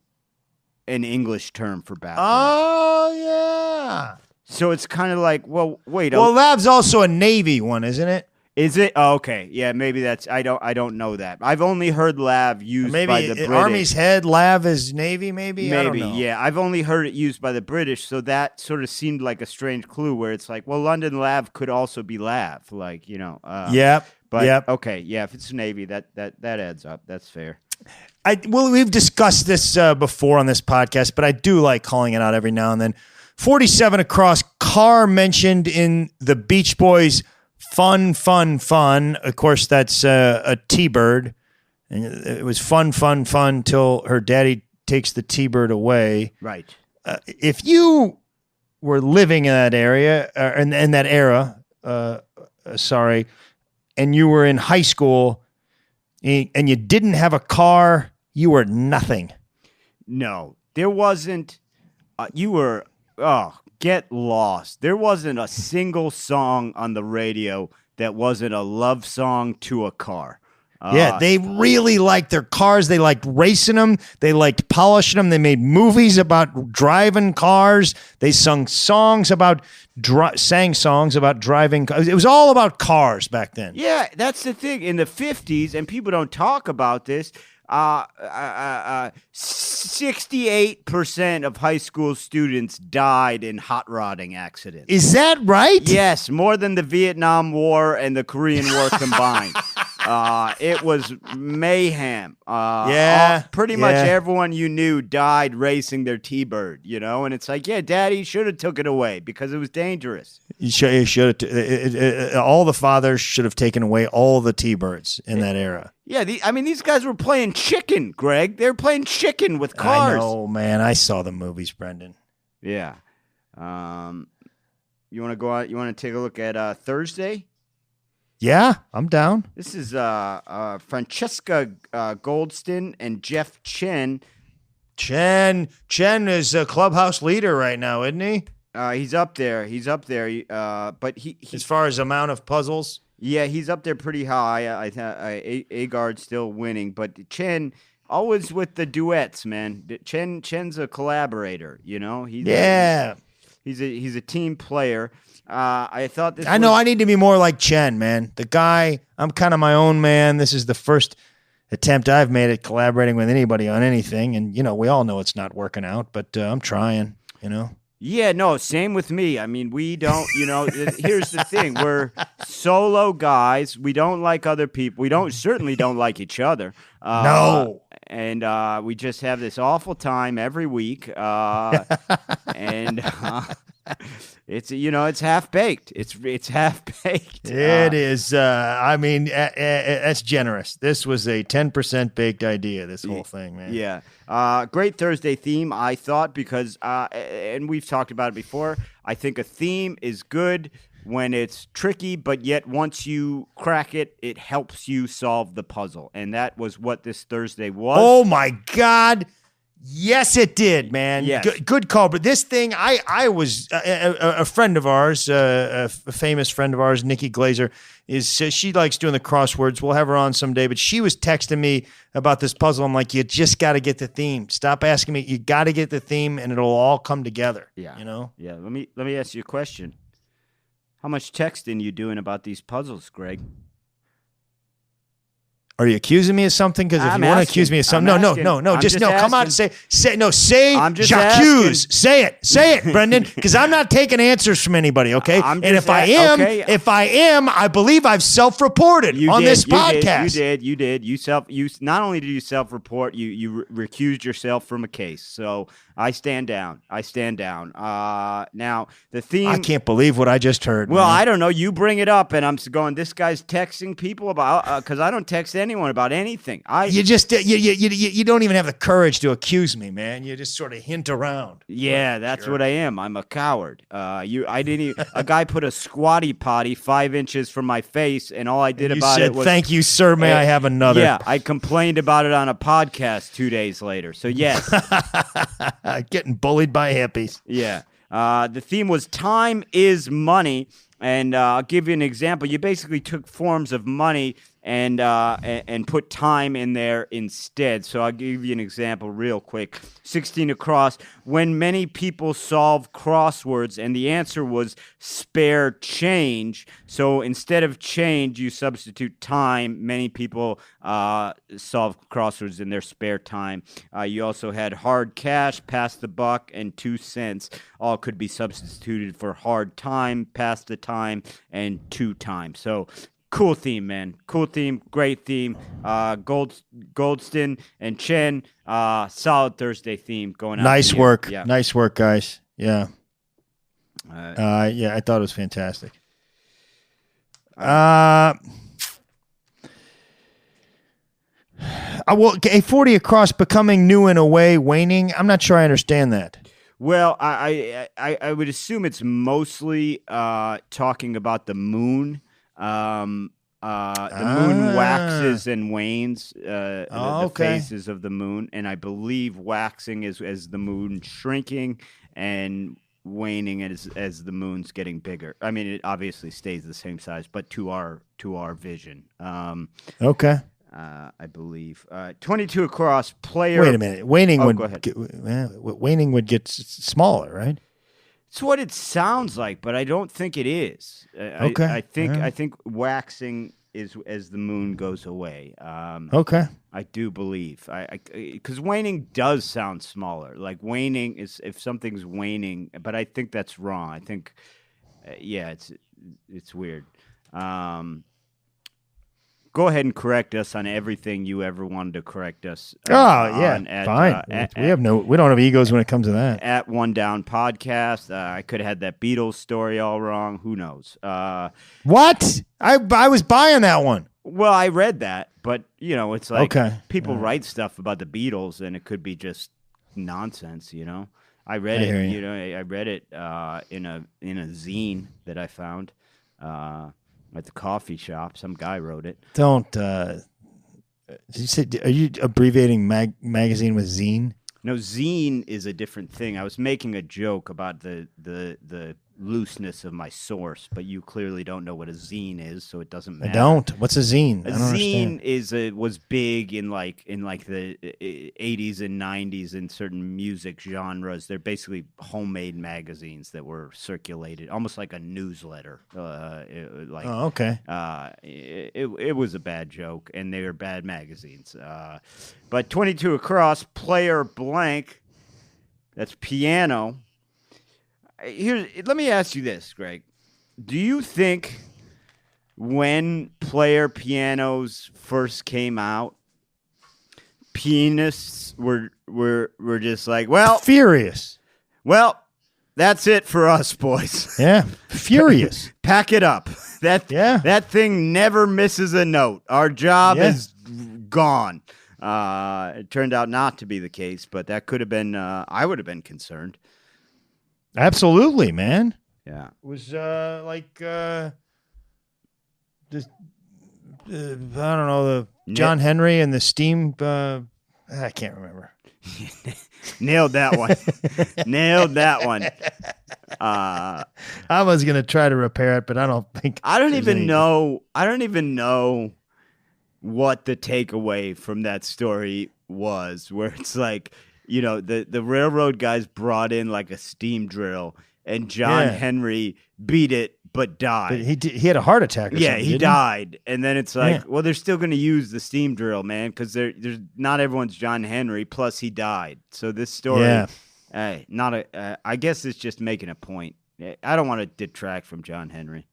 Speaker 4: an English term for bathroom.
Speaker 5: Oh, yeah.
Speaker 4: So it's kind of like, well, wait.
Speaker 5: Well, Lav's also a Navy one, isn't it?
Speaker 4: Is it? Oh, okay. Yeah, maybe that's. I don't know that. I've only heard lav used
Speaker 5: Maybe
Speaker 4: by the British.
Speaker 5: Army's head, Lav is Navy, maybe? I don't know.
Speaker 4: Yeah. I've only heard it used by the British, so that sort of seemed like a strange clue where it's like, well, London Lav could also be lav, like, you know.
Speaker 5: Yep.
Speaker 4: But okay, yeah, if it's Navy, that adds up. That's fair.
Speaker 5: Well, we've discussed this before on this podcast, but I do like calling it out every now and then. 47 across, car mentioned in the Beach Boys' Fun. Of course, that's a T-Bird. And it was fun till her daddy takes the T-Bird away.
Speaker 4: Right.
Speaker 5: If you were living in that area, in that era, and you were in high school and you didn't have a car, you were nothing.
Speaker 4: No, there wasn't. You were, get lost. There wasn't a single song on the radio that wasn't a love song to a car.
Speaker 5: Yeah, they really liked their cars. They liked racing them. They liked polishing them. They made movies about driving cars. They sang songs about driving cars. It was all about cars back then.
Speaker 4: Yeah, that's the thing. In the 50s, and people don't talk about this, 68% of high school students died in hot rodding accidents.
Speaker 5: Is that right?
Speaker 4: Yes, more than the Vietnam War and the Korean War combined. It was mayhem. Pretty much everyone you knew died racing their T-Bird, you know? And it's like, yeah, Daddy should have took it away because it was dangerous.
Speaker 5: You should have. All the fathers should have taken away all the T-Birds in that era.
Speaker 4: Yeah, these guys were playing chicken, Greg. They were playing chicken with cars.
Speaker 5: I know, man. I saw the movies, Brendan.
Speaker 4: Yeah. You want to go out? You want to take a look at Thursday?
Speaker 5: Yeah, I'm down.
Speaker 4: This is Francesca Goldston and Jeff Chen.
Speaker 5: Chen is a clubhouse leader right now, isn't he?
Speaker 4: He's up there. But he
Speaker 5: as far as amount of puzzles.
Speaker 4: Yeah, he's up there pretty high. Agard's still winning, but Chen always with the duets, man. Chen's a collaborator, you know. He's a team player. I thought this.
Speaker 5: I know I need to be more like Chen, man. The guy. I'm kind of my own man. This is the first attempt I've made at collaborating with anybody on anything, and you know we all know it's not working out, but I'm trying. You know.
Speaker 4: Yeah, no, same with me. I mean, we don't, you know, here's the thing. We're solo guys. We don't like other people. We certainly don't like each other.
Speaker 5: No.
Speaker 4: And we just have this awful time every week. And it's, you know, it's half-baked. It's half-baked.
Speaker 5: It is. I mean, that's generous. This was a 10% baked idea, this whole thing, man.
Speaker 4: Yeah. Great Thursday theme, I thought, because, and we've talked about it before, I think a theme is good when it's tricky, but yet once you crack it, it helps you solve the puzzle. And that was what this Thursday was.
Speaker 5: Oh, my God. Yes, it did, man.
Speaker 4: Yes.
Speaker 5: Good call. But this thing, I was a friend of ours, a famous friend of ours, Nikki Glazer, she likes doing the crosswords. We'll have her on someday. But she was texting me about this puzzle. I'm like, you just got to get the theme. Stop asking me. You got to get the theme, and it'll all come together.
Speaker 4: Yeah.
Speaker 5: You know.
Speaker 4: Yeah. Let me ask you a question. How much texting you doing about these puzzles, Greg?
Speaker 5: Are you accusing me of something? Because if
Speaker 4: I'm
Speaker 5: you want to
Speaker 4: asking.
Speaker 5: accuse me of something,
Speaker 4: I'm
Speaker 5: no,
Speaker 4: asking.
Speaker 5: just no. Come on,
Speaker 4: asking.
Speaker 5: say
Speaker 4: I'm just
Speaker 5: j'accuse.
Speaker 4: asking.
Speaker 5: Say it, Brendan. Because I'm not taking answers from anybody. Okay,
Speaker 4: I'm
Speaker 5: and
Speaker 4: just
Speaker 5: if I am, I believe I've self-reported on this podcast.
Speaker 4: You did. You not only did you self-report, you recused yourself from a case. So I stand down. Now the theme.
Speaker 5: I can't believe what I just heard.
Speaker 4: Well,
Speaker 5: man.
Speaker 4: I don't know. You bring it up, and I'm going. This guy's texting people about because I don't text anyone about anything.
Speaker 5: You just you don't even have the courage to accuse me, man. You just sort of hint around.
Speaker 4: Yeah, that's what I am. I'm a coward. A guy put a squatty potty 5 inches from my face, and all I did about it was
Speaker 5: "Thank you, sir. May I have another?"
Speaker 4: Yeah, I complained about it on a podcast 2 days later. So yes,
Speaker 5: getting bullied by hippies.
Speaker 4: yeah. The theme was time is money, and I'll give you an example. You basically took forms of money and put time in there instead. So I'll give you an example real quick. 16 across. When many people solve crosswords, and the answer was spare change. So instead of change, you substitute time. Many people solve crosswords in their spare time. You also had hard cash, pass the buck, and 2 cents. All could be substituted for hard time, pass the time, and 2 times. So cool theme, man. Cool theme. Great theme. Goldston and Chen. Solid Thursday theme going out.
Speaker 5: Nice work.
Speaker 4: Yeah.
Speaker 5: Nice work, guys. Yeah. I thought it was fantastic. A 40 across becoming new in a way, waning. I'm not sure I understand that.
Speaker 4: Well, I would assume it's mostly talking about the moon. The moon waxes and wanes, the phases of the moon, and I believe waxing is as the moon shrinking, and waning as the moon's getting bigger. I mean, it obviously stays the same size, but to our vision.
Speaker 5: Okay.
Speaker 4: I believe 22 across player.
Speaker 5: Wait a minute. Waning would
Speaker 4: go ahead.
Speaker 5: waning would get smaller, right?
Speaker 4: It's what it sounds like, but I don't think it is.
Speaker 5: Okay.
Speaker 4: I think waxing is as the moon goes away.
Speaker 5: Okay.
Speaker 4: I do believe. Because waning does sound smaller. Like waning is if something's waning, but I think that's wrong. I think, it's weird. Go ahead and correct us on everything you ever wanted to correct us.
Speaker 5: Fine. We don't have egos when it comes to that.
Speaker 4: At One Down Podcast, I could have had that Beatles story all wrong. Who knows?
Speaker 5: What? I was buying that one.
Speaker 4: Well, I read that, but it's like people
Speaker 5: Right.
Speaker 4: write stuff about the Beatles, and it could be just nonsense. I read it. I read it in a zine that I found. At the coffee shop, some guy wrote it.
Speaker 5: Don't. Did you say? Are you abbreviating magazine with zine?
Speaker 4: No, zine is a different thing. I was making a joke about the looseness of my source, but you clearly don't know what a zine is, so it doesn't matter.
Speaker 5: I don't. What's a zine?
Speaker 4: A zine was big in like the 80s and 90s in certain music genres. They're basically homemade magazines that were circulated, almost like a newsletter.
Speaker 5: Okay.
Speaker 4: It was a bad joke, and they were bad magazines. But 22 across, player blank. That's piano. Let me ask you this, Greg. Do you think when player pianos first came out, pianists were just like, well,
Speaker 5: furious.
Speaker 4: Well, that's it for us, boys.
Speaker 5: Yeah, furious.
Speaker 4: Pack it up. That thing never misses a note. Our job is gone. It turned out not to be the case, but that could have been. I would have been concerned.
Speaker 5: Absolutely, man.
Speaker 4: Yeah.
Speaker 5: It was I don't know, the John Henry and the steam I can't remember.
Speaker 4: Nailed that one. Nailed that one.
Speaker 5: I was gonna try to repair it, but I don't think.
Speaker 4: I don't even know what the takeaway from that story was. Where it's like, the railroad guys brought in like a steam drill, and John Henry beat it but died.
Speaker 5: But he had a heart attack. Or something,
Speaker 4: he died, and then it's like, well, they're still going to use the steam drill, man, because there's not everyone's John Henry. Plus, he died. So this story, I guess it's just making a point. I don't want to detract from John Henry.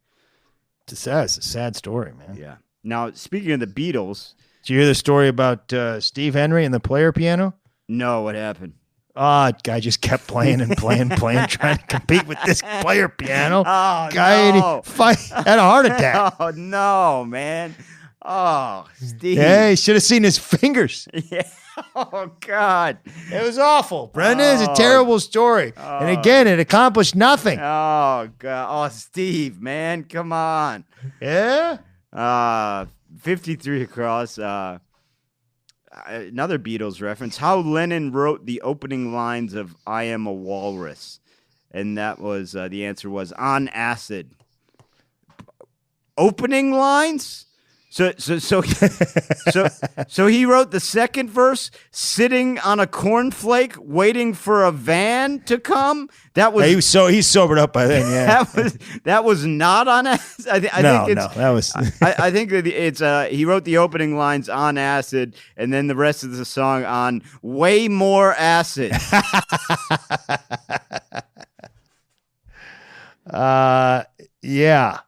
Speaker 5: It's a sad story, man.
Speaker 4: Yeah. Now, speaking of the Beatles,
Speaker 5: did you hear the story about Steve Henry and the player piano?
Speaker 4: No, what happened?
Speaker 5: Guy just kept playing and playing, trying to compete with this player piano.
Speaker 4: Oh,
Speaker 5: guy had a heart attack.
Speaker 4: Oh, no, man. Oh, Steve.
Speaker 5: Yeah, he should have seen his fingers.
Speaker 4: Yeah. Oh, God.
Speaker 5: It was awful. Brendan, it's a terrible story. And again, it accomplished nothing.
Speaker 4: Oh, God. Oh, Steve, man. Come on.
Speaker 5: Yeah?
Speaker 4: 53 across. Another Beatles reference. How Lennon wrote the opening lines of I Am a Walrus. And that was, the answer was on acid. Opening lines? So he wrote the second verse sitting on a cornflake waiting for a van to come. That was
Speaker 5: he's sobered up by then. Yeah,
Speaker 4: that was not on acid. I think that was. I think that it's he wrote the opening lines on acid and then the rest of the song on way more acid.
Speaker 5: Yeah.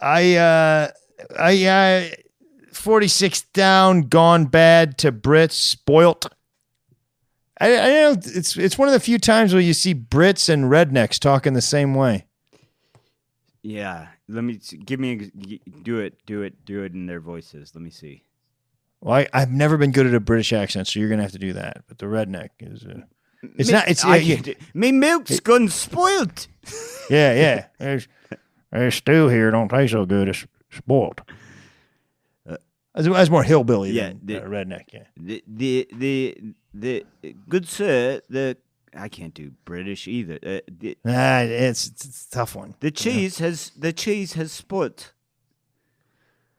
Speaker 5: I 46 down, gone bad to Brits, spoilt. I know it's one of the few times where you see Brits and rednecks talking the same way.
Speaker 4: Yeah, do it in their voices. Let me see.
Speaker 5: Well, I've never been good at a British accent, so you're gonna have to do that. But the redneck is.
Speaker 4: Me milk's gone spoiled.
Speaker 5: Yeah. There's stew here. Don't taste so good. It's spoiled. That's more hillbilly than redneck. Yeah.
Speaker 4: The good sir. I can't do British either.
Speaker 5: It's a tough one.
Speaker 4: The cheese has spoiled.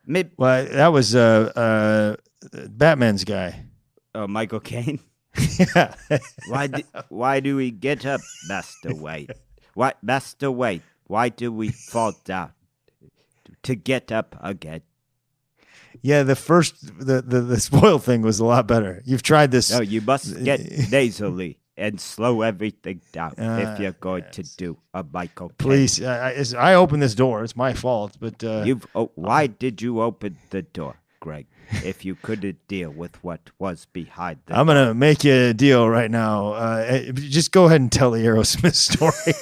Speaker 5: Well, that was Batman's guy.
Speaker 4: Oh, Michael Caine.
Speaker 5: Yeah.
Speaker 4: Why do we get up, Master White? Master White? Why do we fall down to get up again?
Speaker 5: Yeah, the spoiled thing was a lot better. You've tried this.
Speaker 4: No, you must get nasally and slow everything down if you're going to do a Michael Caine.
Speaker 5: Please, I opened this door. It's my fault. But
Speaker 4: why did you open the door, Greg? If you couldn't deal with what was behind the
Speaker 5: I'm going to make you a deal right now. Just go ahead and tell the Aerosmith story.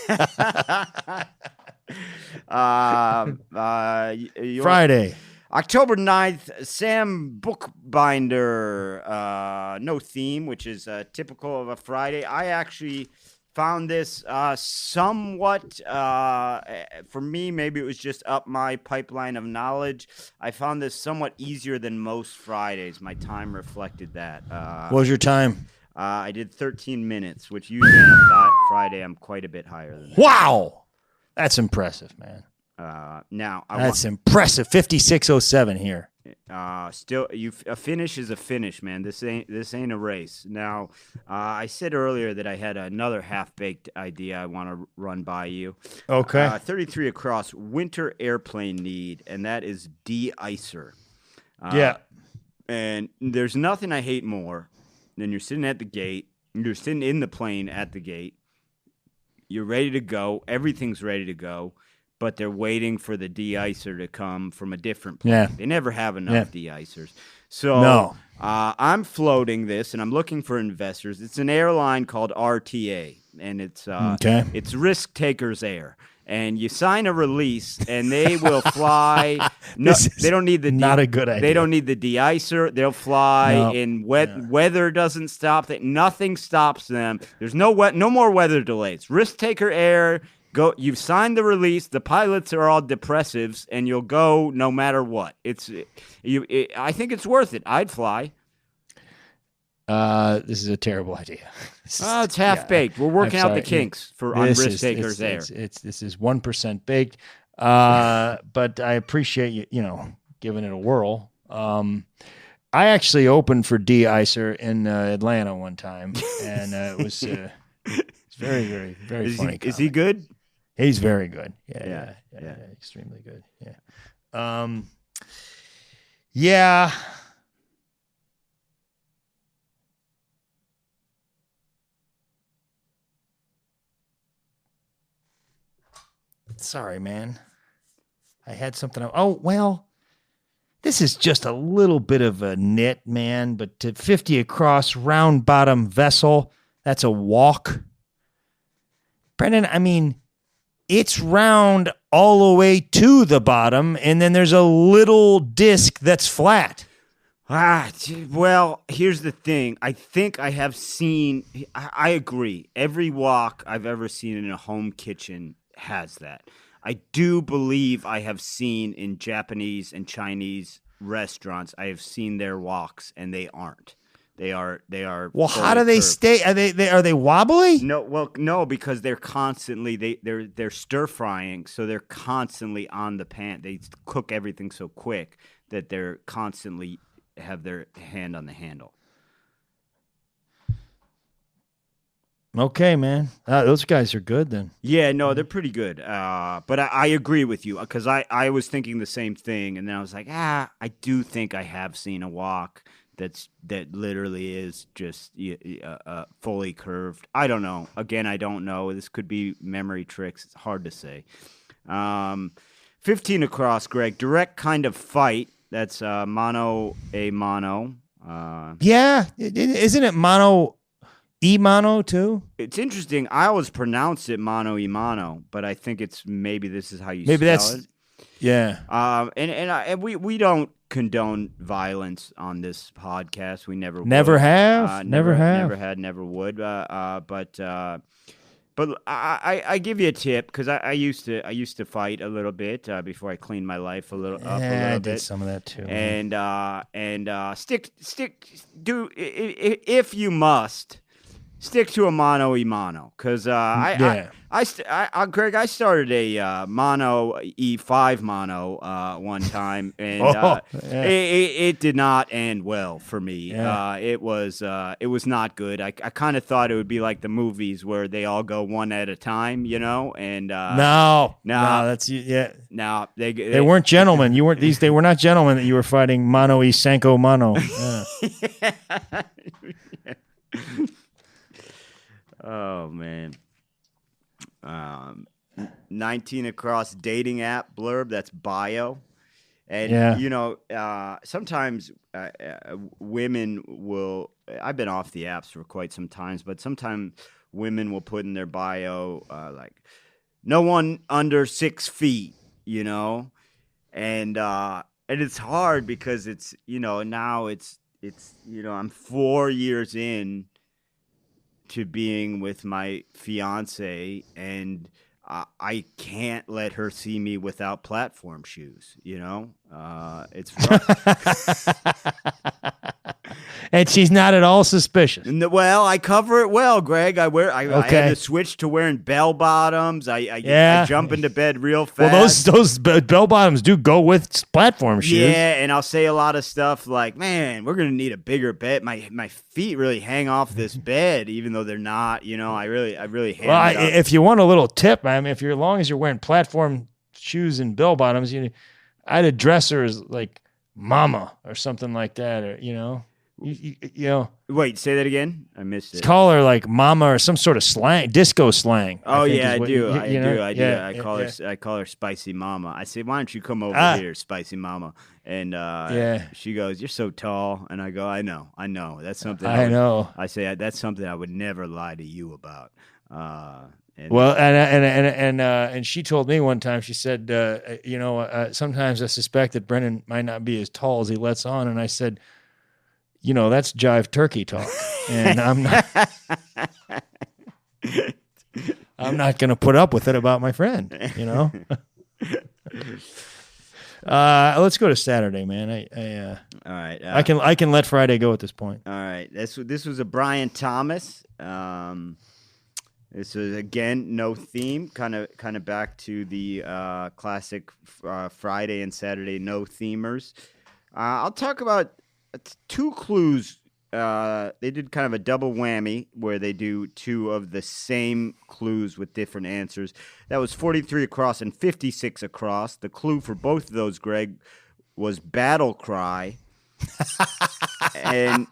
Speaker 5: Friday.
Speaker 4: October 9th, Sam Bookbinder, no theme, which is typical of a Friday. I actually found this somewhat, for me, maybe it was just up my pipeline of knowledge. I found this somewhat easier than most Fridays. My time reflected that.
Speaker 5: What was your time?
Speaker 4: I did 13 minutes, which usually on a Friday I'm quite a bit higher than that.
Speaker 5: Wow! That's impressive, man.
Speaker 4: That's
Speaker 5: impressive. 56:07 here.
Speaker 4: Still, a finish is a finish, man. This ain't a race. Now, I said earlier that I had another half-baked idea I want to run by you.
Speaker 5: Okay.
Speaker 4: 33 across, winter airplane need, and that is de-icer.
Speaker 5: Yeah.
Speaker 4: And there's nothing I hate more than you're sitting at the gate, you're sitting in the plane at the gate, you're ready to go, everything's ready to go, but they're waiting for the de-icer to come from a different plane.
Speaker 5: Yeah.
Speaker 4: They never have enough de-icers. So I'm floating this, and I'm looking for investors. It's an airline called RTA, and it's Risk Takers Air. And you sign a release, and they will fly. No, they don't need the
Speaker 5: not a good idea.
Speaker 4: They don't need the de-icer. They'll fly, and weather doesn't stop. Nothing stops them. There's no more weather delays. Risk Taker Air go. You've signed the release. The pilots are all depressives, and you'll go no matter what. I think it's worth it. I'd fly.
Speaker 5: This is a terrible idea.
Speaker 4: It's half baked. We're working out the kinks on risk takers there.
Speaker 5: This is 1% baked. But I appreciate you giving it a whirl. I actually opened for D. Icer in Atlanta one time, and it was it's very, very, very funny.
Speaker 4: Is he good?
Speaker 5: He's very good. Yeah, extremely good. Yeah. Yeah. Sorry, man. I had something. Oh, well, this is just a little bit of a nit, man. But to 50 across, round bottom vessel, that's a walk. Brendan, I mean, it's round all the way to the bottom, and then there's a little disc that's flat.
Speaker 4: Well, here's the thing. I think I have seen, I agree. Every walk I've ever seen in a home kitchen has that. I do believe I have seen in Japanese and Chinese restaurants, I have seen their walks, and they aren't. They are.
Speaker 5: Well, how do they stay? Are they wobbly?
Speaker 4: No, because they're constantly they're stir frying, so they're constantly on the pan. They cook everything so quick that they're constantly have their hand on the handle.
Speaker 5: Okay, man. Those guys are good then.
Speaker 4: Yeah, no, they're pretty good. But I agree with you because I was thinking the same thing, and then I was like, I do think I have seen a walk that literally is just fully curved. I don't know. Again, I don't know. This could be memory tricks. It's hard to say. 15 across, Greg. Direct kind of fight. That's mano a mano.
Speaker 5: Yeah, isn't it mano? E-mano too?
Speaker 4: It's interesting. I always pronounce it mano y mano, but I think it's maybe this is how you
Speaker 5: maybe
Speaker 4: spell
Speaker 5: that's
Speaker 4: it.
Speaker 5: Yeah.
Speaker 4: And we don't condone violence on this podcast. We never
Speaker 5: never
Speaker 4: would.
Speaker 5: have. Never have.
Speaker 4: Never had. Never would. But I give you a tip because I used to fight a little bit before I cleaned my life a little bit.
Speaker 5: I did some of that too.
Speaker 4: And if you must. Stick to a mano y mano, because Greg, I started a mono E5 mono one time, and it did not end well for me.
Speaker 5: Yeah.
Speaker 4: It was not good. I kind of thought it would be like the movies where they all go one at a time, and
Speaker 5: no, that's yeah.
Speaker 4: No,
Speaker 5: they weren't gentlemen. They were not gentlemen that you were fighting mano y sanko mano. Yeah.
Speaker 4: Oh, man. 19 across dating app blurb, that's bio. And, sometimes women will, I've been off the apps for quite some time, but sometimes women will put in their bio, like, no one under 6 feet, and it's hard because it's, now it's I'm 4 years in to being with my fiance, and I can't let her see me without platform shoes. It's rough.
Speaker 5: And she's not at all suspicious.
Speaker 4: Well, I cover it well, Greg. I had to switch to wearing bell bottoms. I jump into bed real fast.
Speaker 5: Well, those bell bottoms do go with platform shoes.
Speaker 4: Yeah, and I'll say a lot of stuff like, "Man, we're gonna need a bigger bed. My feet really hang off this bed, even though they're not." I really
Speaker 5: Well, if you want a little tip, I mean, as long as you're wearing platform shoes and bell bottoms, I'd address her as like mama or something like that, or
Speaker 4: Wait, say that again. I missed it.
Speaker 5: Call her like mama or some sort of slang, disco slang.
Speaker 4: Oh yeah, I do.
Speaker 5: Yeah,
Speaker 4: I call her Spicy Mama. I say, why don't you come over here, Spicy Mama? And she goes, "You're so tall." And I go, "I know. That's something.
Speaker 5: I know."
Speaker 4: I say, "That's something I would never lie to you about."
Speaker 5: And she told me one time, she said, sometimes I suspect that Brendan might not be as tall as he lets on. And I said, that's jive turkey talk. And I'm not. I'm not going to put up with it about my friend, you know? Let's go to Saturday, man.
Speaker 4: All right.
Speaker 5: I can let Friday go at this point.
Speaker 4: All right. This was a Brian Thomas. This is again no theme. Kind of back to the classic Friday and Saturday no themers. I'll talk about 2 clues. They did kind of a double whammy where they do 2 of the same clues with different answers. That was 43 across and 56 across. The clue for both of those, Greg, was battle cry. And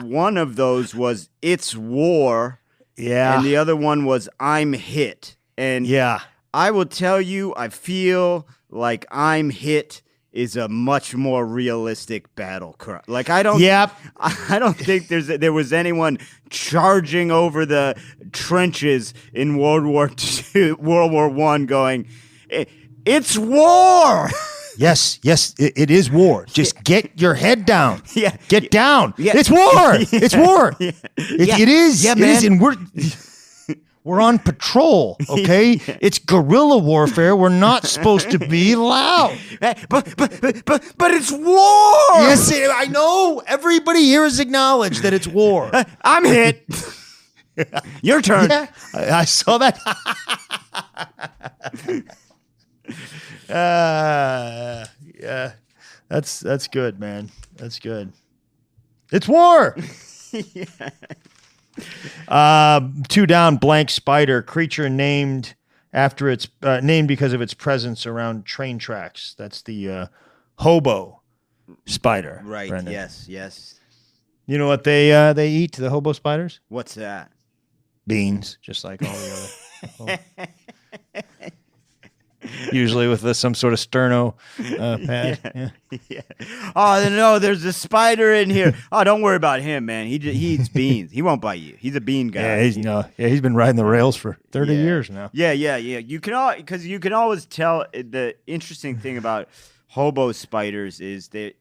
Speaker 4: one of those was it's war.
Speaker 5: Yeah.
Speaker 4: And the other one was I'm hit. And
Speaker 5: yeah,
Speaker 4: I will tell you, I feel like I'm hit is a much more realistic battle cry. Like I don't think there was anyone charging over the trenches in World War I going, it's war.
Speaker 5: Yes, it is war. Just get your head down.
Speaker 4: Yeah.
Speaker 5: Get down.
Speaker 4: Yeah.
Speaker 5: It's war.
Speaker 4: Yeah.
Speaker 5: It's war.
Speaker 4: Yeah.
Speaker 5: It is.
Speaker 4: Yeah,
Speaker 5: it
Speaker 4: man.
Speaker 5: is, and we're on patrol, okay?
Speaker 4: Yeah.
Speaker 5: It's guerrilla warfare. We're not supposed to be loud.
Speaker 4: But it's war.
Speaker 5: Yes, I know. Everybody here has acknowledged that it's war.
Speaker 4: I'm hit. Your turn.
Speaker 5: Yeah, I saw that. Yeah, that's good, man. That's good. It's war.
Speaker 4: Yeah.
Speaker 5: 2 down, blank spider, creature named after its named because of its presence around train tracks. That's the hobo spider.
Speaker 4: Right.
Speaker 5: Brendan.
Speaker 4: Yes.
Speaker 5: You know what they eat, the hobo spiders?
Speaker 4: What's that?
Speaker 5: Beans, just like all the other. Usually with some sort of sterno pad.
Speaker 4: Yeah. Oh no, there's a spider in here. Oh, don't worry about him, man. He eats beans. He won't bite you. He's a bean guy.
Speaker 5: Yeah, he's been riding the rails for 30 years now.
Speaker 4: Yeah. You can always tell. The interesting thing about hobo spiders is they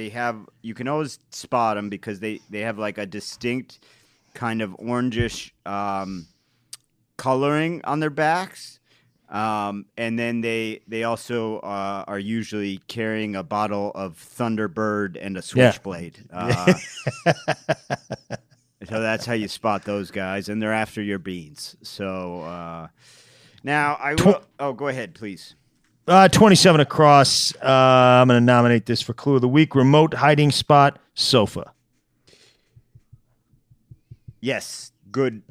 Speaker 4: have, you can always spot them because they have like a distinct kind of orangish coloring on their backs. And then they also are usually carrying a bottle of Thunderbird and a switchblade. So that's how you spot those guys, and they're after your beans. So now I will. Go ahead, please.
Speaker 5: 27 across. I'm going to nominate this for Clue of the Week. Remote hiding spot, sofa.
Speaker 4: Yes. Good.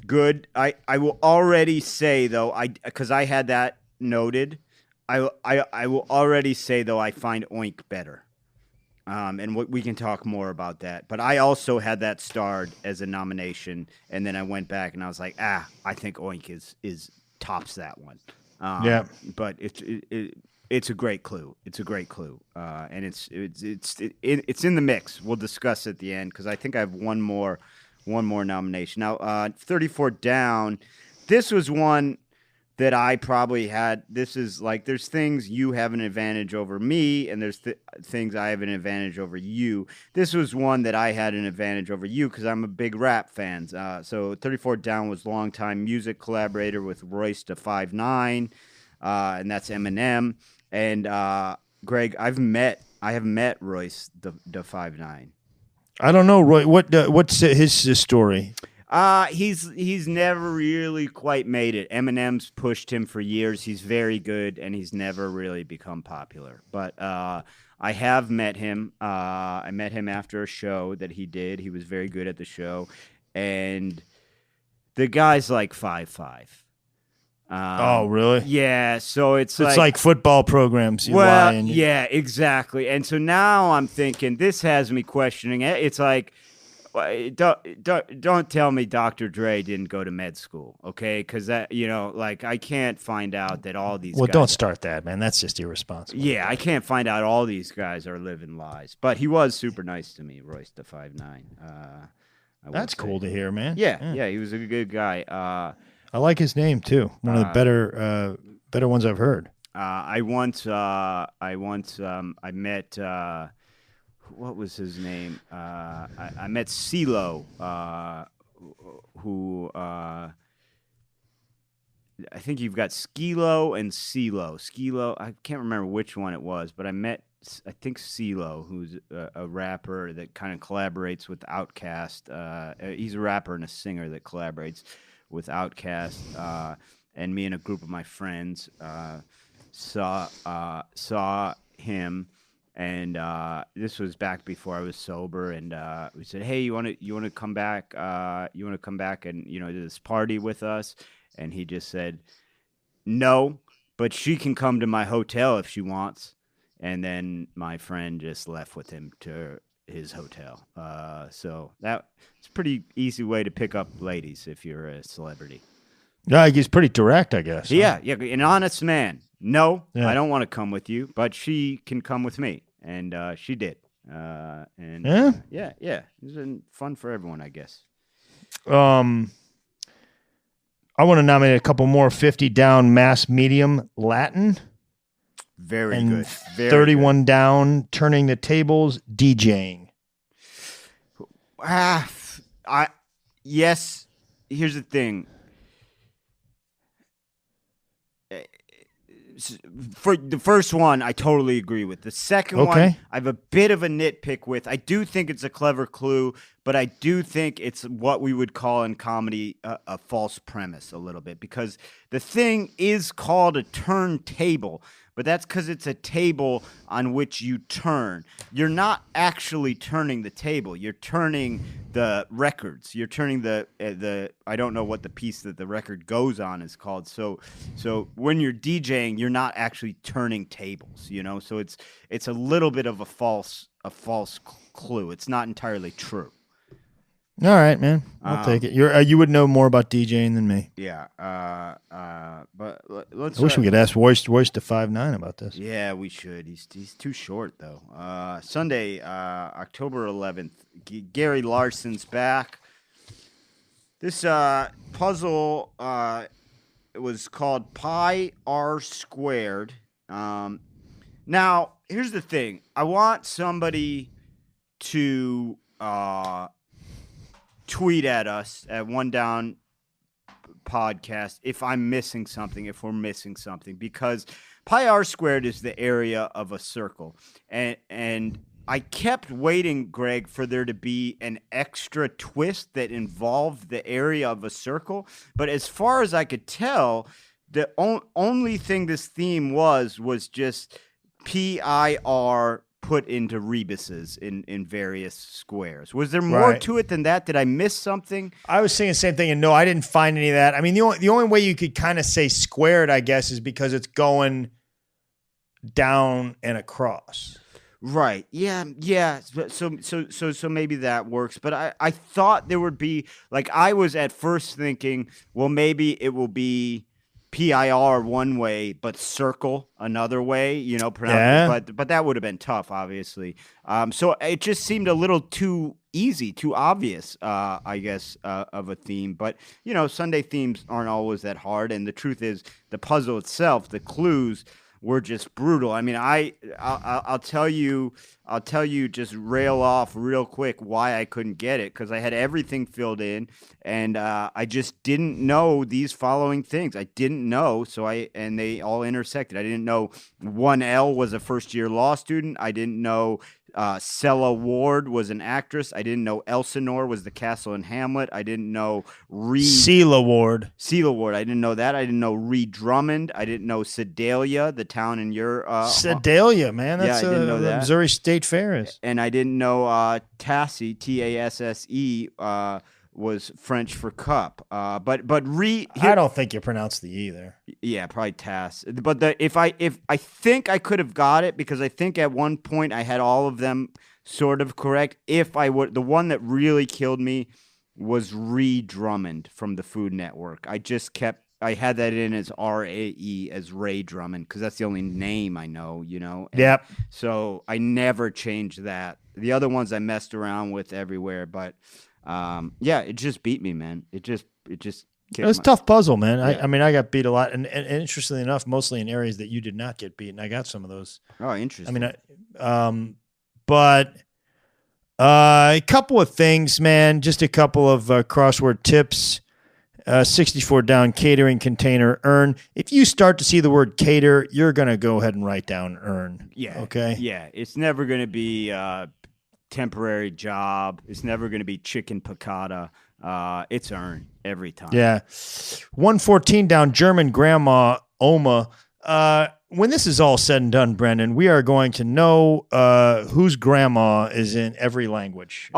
Speaker 4: I will already say though, because I had that noted. I will already say though, I find Oink better, and we can talk more about that. But I also had that starred as a nomination, and then I went back and I was like, I think Oink is tops that one.
Speaker 5: Yeah.
Speaker 4: But it's a great clue. It's a great clue, and it's in the mix. We'll discuss at the end because I think I have one more nomination. Now, 34 down. This was one that I probably had. This is like, there's things you have an advantage over me, and there's things I have an advantage over you. This was one that I had an advantage over you because I'm a big rap fan. So 34 down was longtime music collaborator with Royce da 5'9", and that's Eminem. And Greg, I have met Royce da 5'9".
Speaker 5: I don't know, Roy. What's his story?
Speaker 4: He's never really quite made it. Eminem's pushed him for years. He's very good, and he's never really become popular. But I have met him. I met him after a show that he did. He was very good at the show, and the guy's like 5'5".
Speaker 5: Oh, really?
Speaker 4: Yeah. So it's
Speaker 5: like football programs.
Speaker 4: Yeah, exactly. And so now I'm thinking, this has me questioning it. It's like, don't tell me Dr. Dre didn't go to med school, okay? Because that, like, I can't find out that all these.
Speaker 5: Well,
Speaker 4: guys
Speaker 5: don't start that, man. That's just irresponsible.
Speaker 4: Yeah, I can't find out all these guys are living lies. But he was super nice to me, Royce da 5'9".
Speaker 5: That's cool to hear, man.
Speaker 4: Yeah, he was a good guy.
Speaker 5: I like his name too. One of the better ones I've heard.
Speaker 4: I met what was his name? I met CeeLo, who I think you've got Skilo and CeeLo. Skilo, I can't remember which one it was, but I think CeeLo, who's a rapper that kind of collaborates with Outkast. He's a rapper and a singer that collaborates with Outkast. And me and a group of my friends saw him. And this was back before I was sober, and we said, "Hey, you want to come back? You want to come back and do this party with us?" And he just said, "No, but she can come to my hotel if she wants." And then my friend just left with him to his hotel. So it's a pretty easy way to pick up ladies if you're a celebrity.
Speaker 5: Yeah, he's pretty direct, I guess.
Speaker 4: Yeah, an honest man. No, I don't want to come with you, but she can come with me. And she did. It was been fun for everyone, I guess.
Speaker 5: I want to nominate a couple more. 50 down, mass medium Latin.
Speaker 4: Very good.
Speaker 5: 31 down, turning the tables, DJing.
Speaker 4: Yes. Here's the thing. For the first one, I totally agree with. The second one, I have a bit of a nitpick with. I do think it's a clever clue, but I do think it's what we would call in comedy a false premise a little bit, because the thing is called a turntable, but that's because it's a table on which you turn. You're not actually turning the table. You're turning the records. You're turning the I don't know what the piece that the record goes on is called. So when you're DJing, you're not actually turning tables, So it's a little bit of a false clue. It's not entirely true.
Speaker 5: All right, man. I'll take it. You would know more about DJing than me.
Speaker 4: Yeah. But let's.
Speaker 5: I wish we could ask Royce to 5'9" about this.
Speaker 4: Yeah, we should. He's too short though. Sunday, October 11th. Gary Larson's back. This puzzle was called Pi R squared. Now here's the thing. I want somebody to tweet at us at One Down Podcast if I'm missing something, if we're missing something, because pi r squared is the area of a circle, and I kept waiting, Greg, for there to be an extra twist that involved the area of a circle, but as far as I could tell, the only thing this theme was just PIR put into rebuses in various squares. Was there more to it than that? Did I miss something?
Speaker 5: I was saying the same thing, and no, I didn't find any of that. I mean, the only way you could kind of say squared, I guess, is because it's going down and across.
Speaker 4: Right. Yeah. So maybe that works. But I thought there would be, like, I was at first thinking, well, maybe it will be PIR one way, but circle another way, but that would have been tough, obviously. So it just seemed a little too easy, too obvious, I guess, of a theme. But, Sunday themes aren't always that hard. And the truth is, the puzzle itself, the clues were just brutal. I mean, I'll tell you, just rail off real quick why I couldn't get it, because I had everything filled in, and I just didn't know these following things. I didn't know, and they all intersected. I didn't know 1L was a first-year law student. I didn't know Cella Ward was an actress. I didn't know Elsinore was the castle in Hamlet. I didn't know
Speaker 5: Cella Ward.
Speaker 4: I didn't know that. I didn't know Reed Drummond. I didn't know Sedalia, the town in your
Speaker 5: Sedalia, man. That's
Speaker 4: I didn't know that.
Speaker 5: Missouri State Fair is.
Speaker 4: And I didn't know Tasse, Tasse, was French for cup. But
Speaker 5: I don't think you pronounce the E there.
Speaker 4: Yeah, probably Tass. But if I think I could have got it, because I think at one point I had all of them sort of correct. If I would, the one that really killed me was Reed Drummond from the Food Network. I had that in as RAE, as Ray Drummond, because that's the only name I know,
Speaker 5: Yep.
Speaker 4: So I never changed that. The other ones I messed around with everywhere, but it just beat me, man. It just
Speaker 5: it was a tough puzzle, man. Yeah. I mean, I got beat a lot, and interestingly enough, mostly in areas that you did not get beat, and I got some of those.
Speaker 4: Oh, interesting.
Speaker 5: I mean, but a couple of things, man. Just a couple of crossword tips. 64 down, catering container, earn. If you start to see the word cater, you're going to go ahead and write down earn.
Speaker 4: Yeah.
Speaker 5: Okay?
Speaker 4: Yeah. It's never going to be temporary job. It's never going to be chicken piccata. It's earn every time.
Speaker 5: Yeah. 114 down, German grandma, Oma. When this is all said and done, Brendan, we are going to know whose grandma is in every language.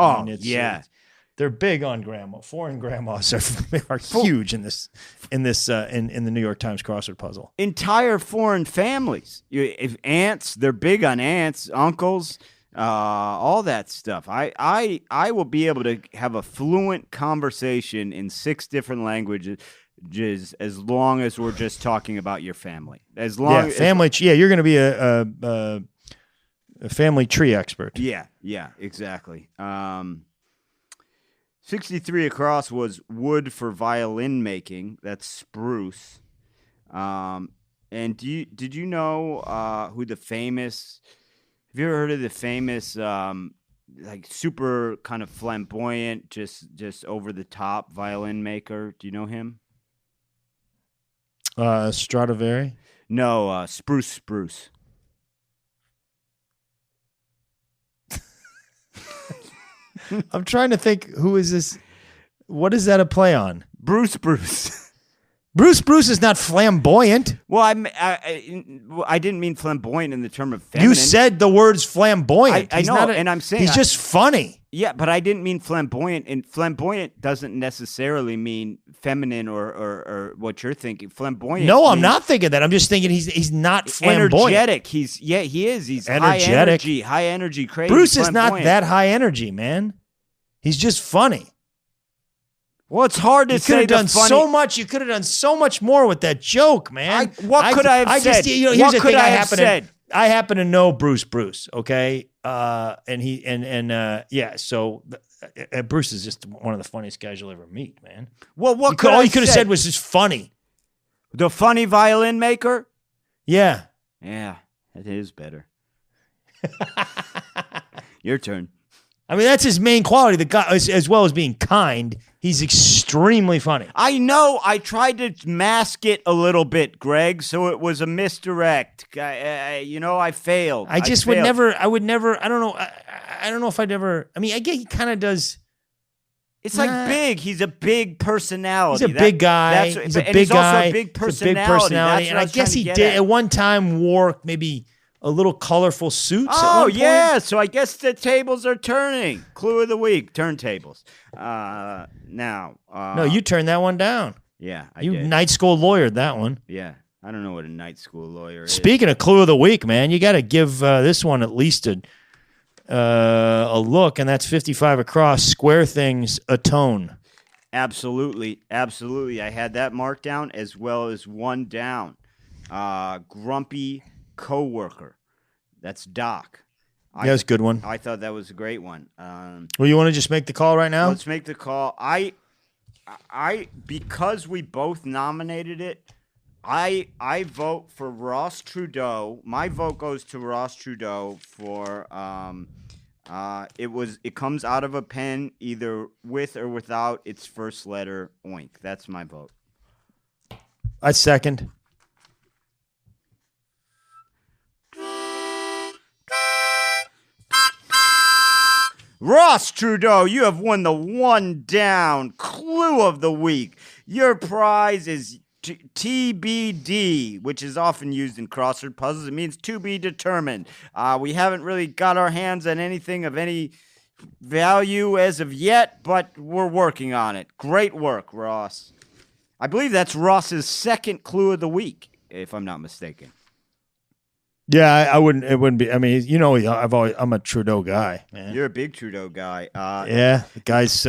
Speaker 5: They're big on grandma. Foreign grandmas are huge in the New York Times crossword puzzle.
Speaker 4: Entire foreign families. If aunts, they're big on aunts, uncles, all that stuff. I will be able to have a fluent conversation in 6 different languages as long as we're just talking about your family. As long as
Speaker 5: family. You're going to be a family tree expert.
Speaker 4: Yeah, exactly. 63 across was wood for violin making. That's spruce. And did you know who the famous? Have you ever heard of the famous like super kind of flamboyant, just over the top violin maker? Do you know him?
Speaker 5: Stradivari?
Speaker 4: No, Spruce.
Speaker 5: I'm trying to think, who is this? What is that a play on?
Speaker 4: Bruce.
Speaker 5: Bruce is not flamboyant.
Speaker 4: Well, I didn't mean flamboyant in the term of feminine.
Speaker 5: You said the words flamboyant.
Speaker 4: I know, and I'm saying
Speaker 5: he's just funny.
Speaker 4: Yeah, but I didn't mean flamboyant, and flamboyant doesn't necessarily mean feminine or what you're thinking. Flamboyant.
Speaker 5: No, I'm not thinking that. I'm just thinking he's not flamboyant.
Speaker 4: Energetic. He is. He's
Speaker 5: energetic.
Speaker 4: High energy, crazy.
Speaker 5: Bruce is not that high energy, man. He's just funny.
Speaker 4: Well, it's hard to say.
Speaker 5: You could have done so much. You could have done so much more with that joke, man.
Speaker 4: What could I have said?
Speaker 5: Here's
Speaker 4: what
Speaker 5: the
Speaker 4: could
Speaker 5: thing.
Speaker 4: I have said?
Speaker 5: I happen to know Bruce. Okay, So Bruce is just one of the funniest guys you'll ever meet, man.
Speaker 4: Well,
Speaker 5: all you could have said was just funny.
Speaker 4: The funny violin maker.
Speaker 5: Yeah,
Speaker 4: it is better. Your turn.
Speaker 5: I mean, that's his main quality. The guy, as well as being kind, he's extremely funny.
Speaker 4: I know. I tried to mask it a little bit, Greg, so it was a misdirect. I failed.
Speaker 5: I would never. I don't know. I don't know if I'd ever. I mean, I guess he kind of does.
Speaker 4: It's like big. He's a big personality.
Speaker 5: He's a big guy. He's a big guy.
Speaker 4: Also a big personality.
Speaker 5: And I guess he did at one time wore maybe a little colorful suits.
Speaker 4: Oh, yeah. So I guess the tables are turning. Clue of the week, turntables. Now.
Speaker 5: No, you turned that one down.
Speaker 4: Yeah, I
Speaker 5: You
Speaker 4: did.
Speaker 5: night school lawyered that one.
Speaker 4: Yeah. I don't know what a night school lawyer is.
Speaker 5: Speaking of clue of the week, man, you got to give this one at least a look, and that's 55 across. Square things atone.
Speaker 4: Absolutely. I had that marked down as well as one down. Grumpy coworker. That's Doc.
Speaker 5: That's a good one.
Speaker 4: I thought that was a great one.
Speaker 5: Well, you want to just make the call right now?
Speaker 4: Let's make the call. I because we both nominated it, I vote for Ross Trudeau. My vote goes to Ross Trudeau for it comes out of a pen either with or without its first letter, oink. That's my vote.
Speaker 5: I second.
Speaker 4: Ross Trudeau, you have won the one down clue of the week. Your prize is TBD, which is often used in crossword puzzles. It means to be determined. We haven't really got our hands on anything of any value as of yet, but we're working on it. Great work, Ross. I believe that's Ross's second clue of the week, if I'm not mistaken.
Speaker 5: Yeah, I wouldn't. It wouldn't be. I mean, I'm a Trudeau guy, man.
Speaker 4: You're a big Trudeau guy.
Speaker 5: Yeah, the guy's.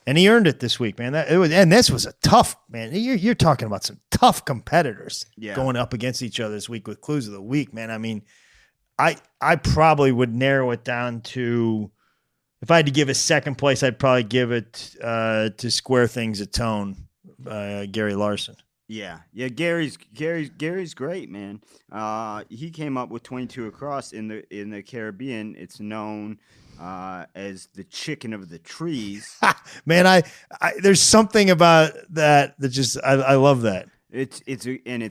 Speaker 5: And he earned it this week, man. And this was a tough, man. You're talking about some tough competitors going up against each other this week with clues of the week, man. I mean, I probably would narrow it down to, if I had to give a second place, I'd probably give it to Square Things Atone, Gary Larson.
Speaker 4: Yeah. Gary's great, man. He came up with 22 across in the Caribbean. It's known as the chicken of the trees.
Speaker 5: Man, I there's something about that just I love that.
Speaker 4: It's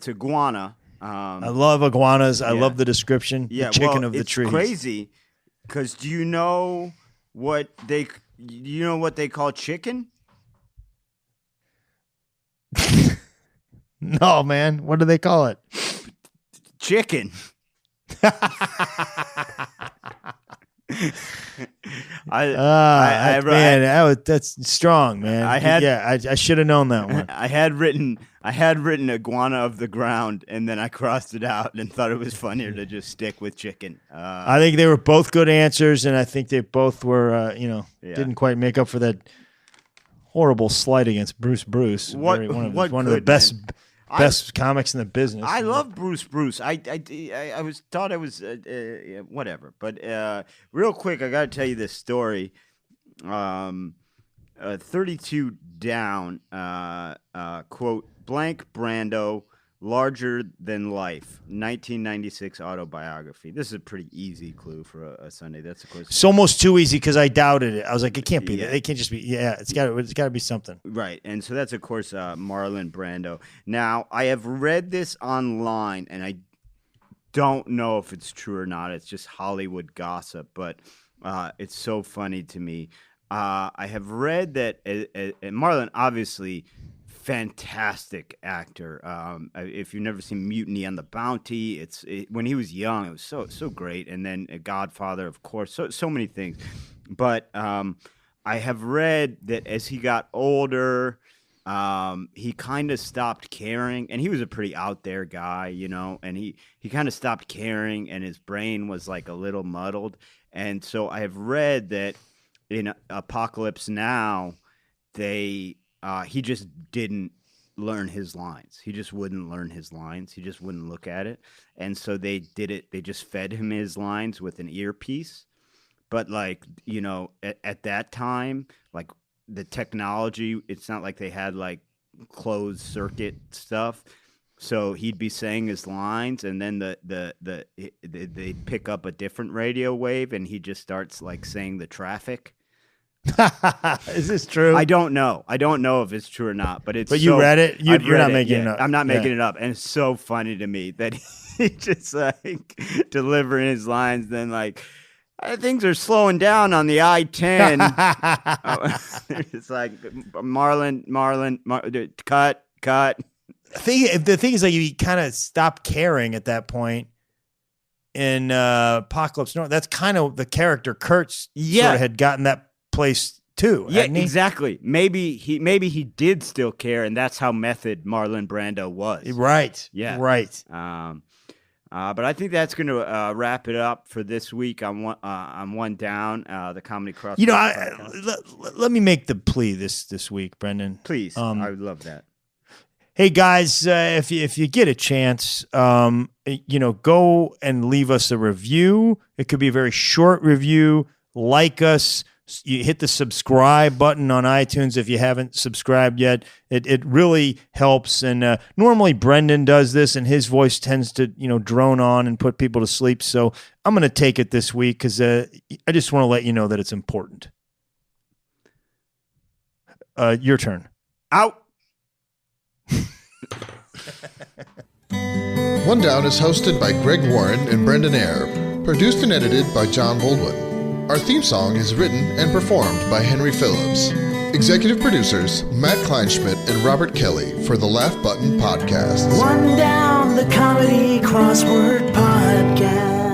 Speaker 4: iguana.
Speaker 5: I love iguanas. I love the description.
Speaker 4: Yeah,
Speaker 5: the chicken of the trees.
Speaker 4: It's crazy because do you know what they call chicken?
Speaker 5: No, man. What do they call it?
Speaker 4: Chicken.
Speaker 5: That's strong, man. I should have known that one.
Speaker 4: I had written iguana of the ground, and then I crossed it out and thought it was funnier to just stick with chicken.
Speaker 5: I think they were both good answers, and I think they both were, didn't quite make up for that horrible slight against Bruce. One of the best comics in the business.
Speaker 4: I love Bruce. Whatever. But real quick, I got to tell you this story. 32 down. Quote, blank Brando, larger than life. 1996 autobiography. This is a pretty easy clue for a Sunday. That's of course.
Speaker 5: It's almost too easy because I doubted it. I was like, it can't be that. It can't just be. Yeah, it's got to be something.
Speaker 4: Right, and so that's of course Marlon Brando. Now I have read this online, and I don't know if it's true or not. It's just Hollywood gossip, but it's so funny to me. I have read that Marlon, obviously, fantastic actor. If you've never seen Mutiny on the Bounty, when he was young, it was so great. And then Godfather, of course, so many things. But I have read that as he got older, he kind of stopped caring. And he was a pretty out there guy, and he kind of stopped caring, and his brain was like a little muddled. And so I have read that in Apocalypse Now, he just didn't learn his lines. He just wouldn't learn his lines. He just wouldn't look at it. And so they did it. They just fed him his lines with an earpiece. But at that time, like the technology, it's not like they had like closed circuit stuff. So he'd be saying his lines, and then they'd pick up a different radio wave, and he just starts like saying the traffic.
Speaker 5: Is this true?
Speaker 4: I don't know. I don't know if it's true or not, but it's.
Speaker 5: But you read it. You're not making it up.
Speaker 4: I'm not making it up, and it's so funny to me that he just like delivering his lines. Then like things are slowing down on the I-10. It's like Marlon, cut.
Speaker 5: The thing is, like, you kind of stopped caring at that point. In Apocalypse Now, that's kind of the character Kurtz sort of had gotten that place too.
Speaker 4: Yeah, exactly. Maybe he did still care, and that's how method Marlon Brando was.
Speaker 5: Right.
Speaker 4: Yeah.
Speaker 5: Right.
Speaker 4: But I think that's going to wrap it up for this week on One Down, the Comedy Crossword.
Speaker 5: Let me make the plea this week, Brendan.
Speaker 4: Please, I would love that.
Speaker 5: Hey guys, if you get a chance, go and leave us a review. It could be a very short review. Like us. You hit the subscribe button on iTunes if you haven't subscribed yet. It really helps. And normally Brendan does this, and his voice tends to drone on and put people to sleep. So I'm going to take it this week because I just want to let you know that it's important. Your turn.
Speaker 4: Out.
Speaker 9: One Down is hosted by Greg Warren and Brendan Eyre. Produced and edited by John Baldwin. Our theme song is written and performed by Henry Phillips. Executive producers Matt Kleinschmidt and Robert Kelly for the Laugh Button Podcast.
Speaker 3: One Down, the Comedy Crossword Podcast.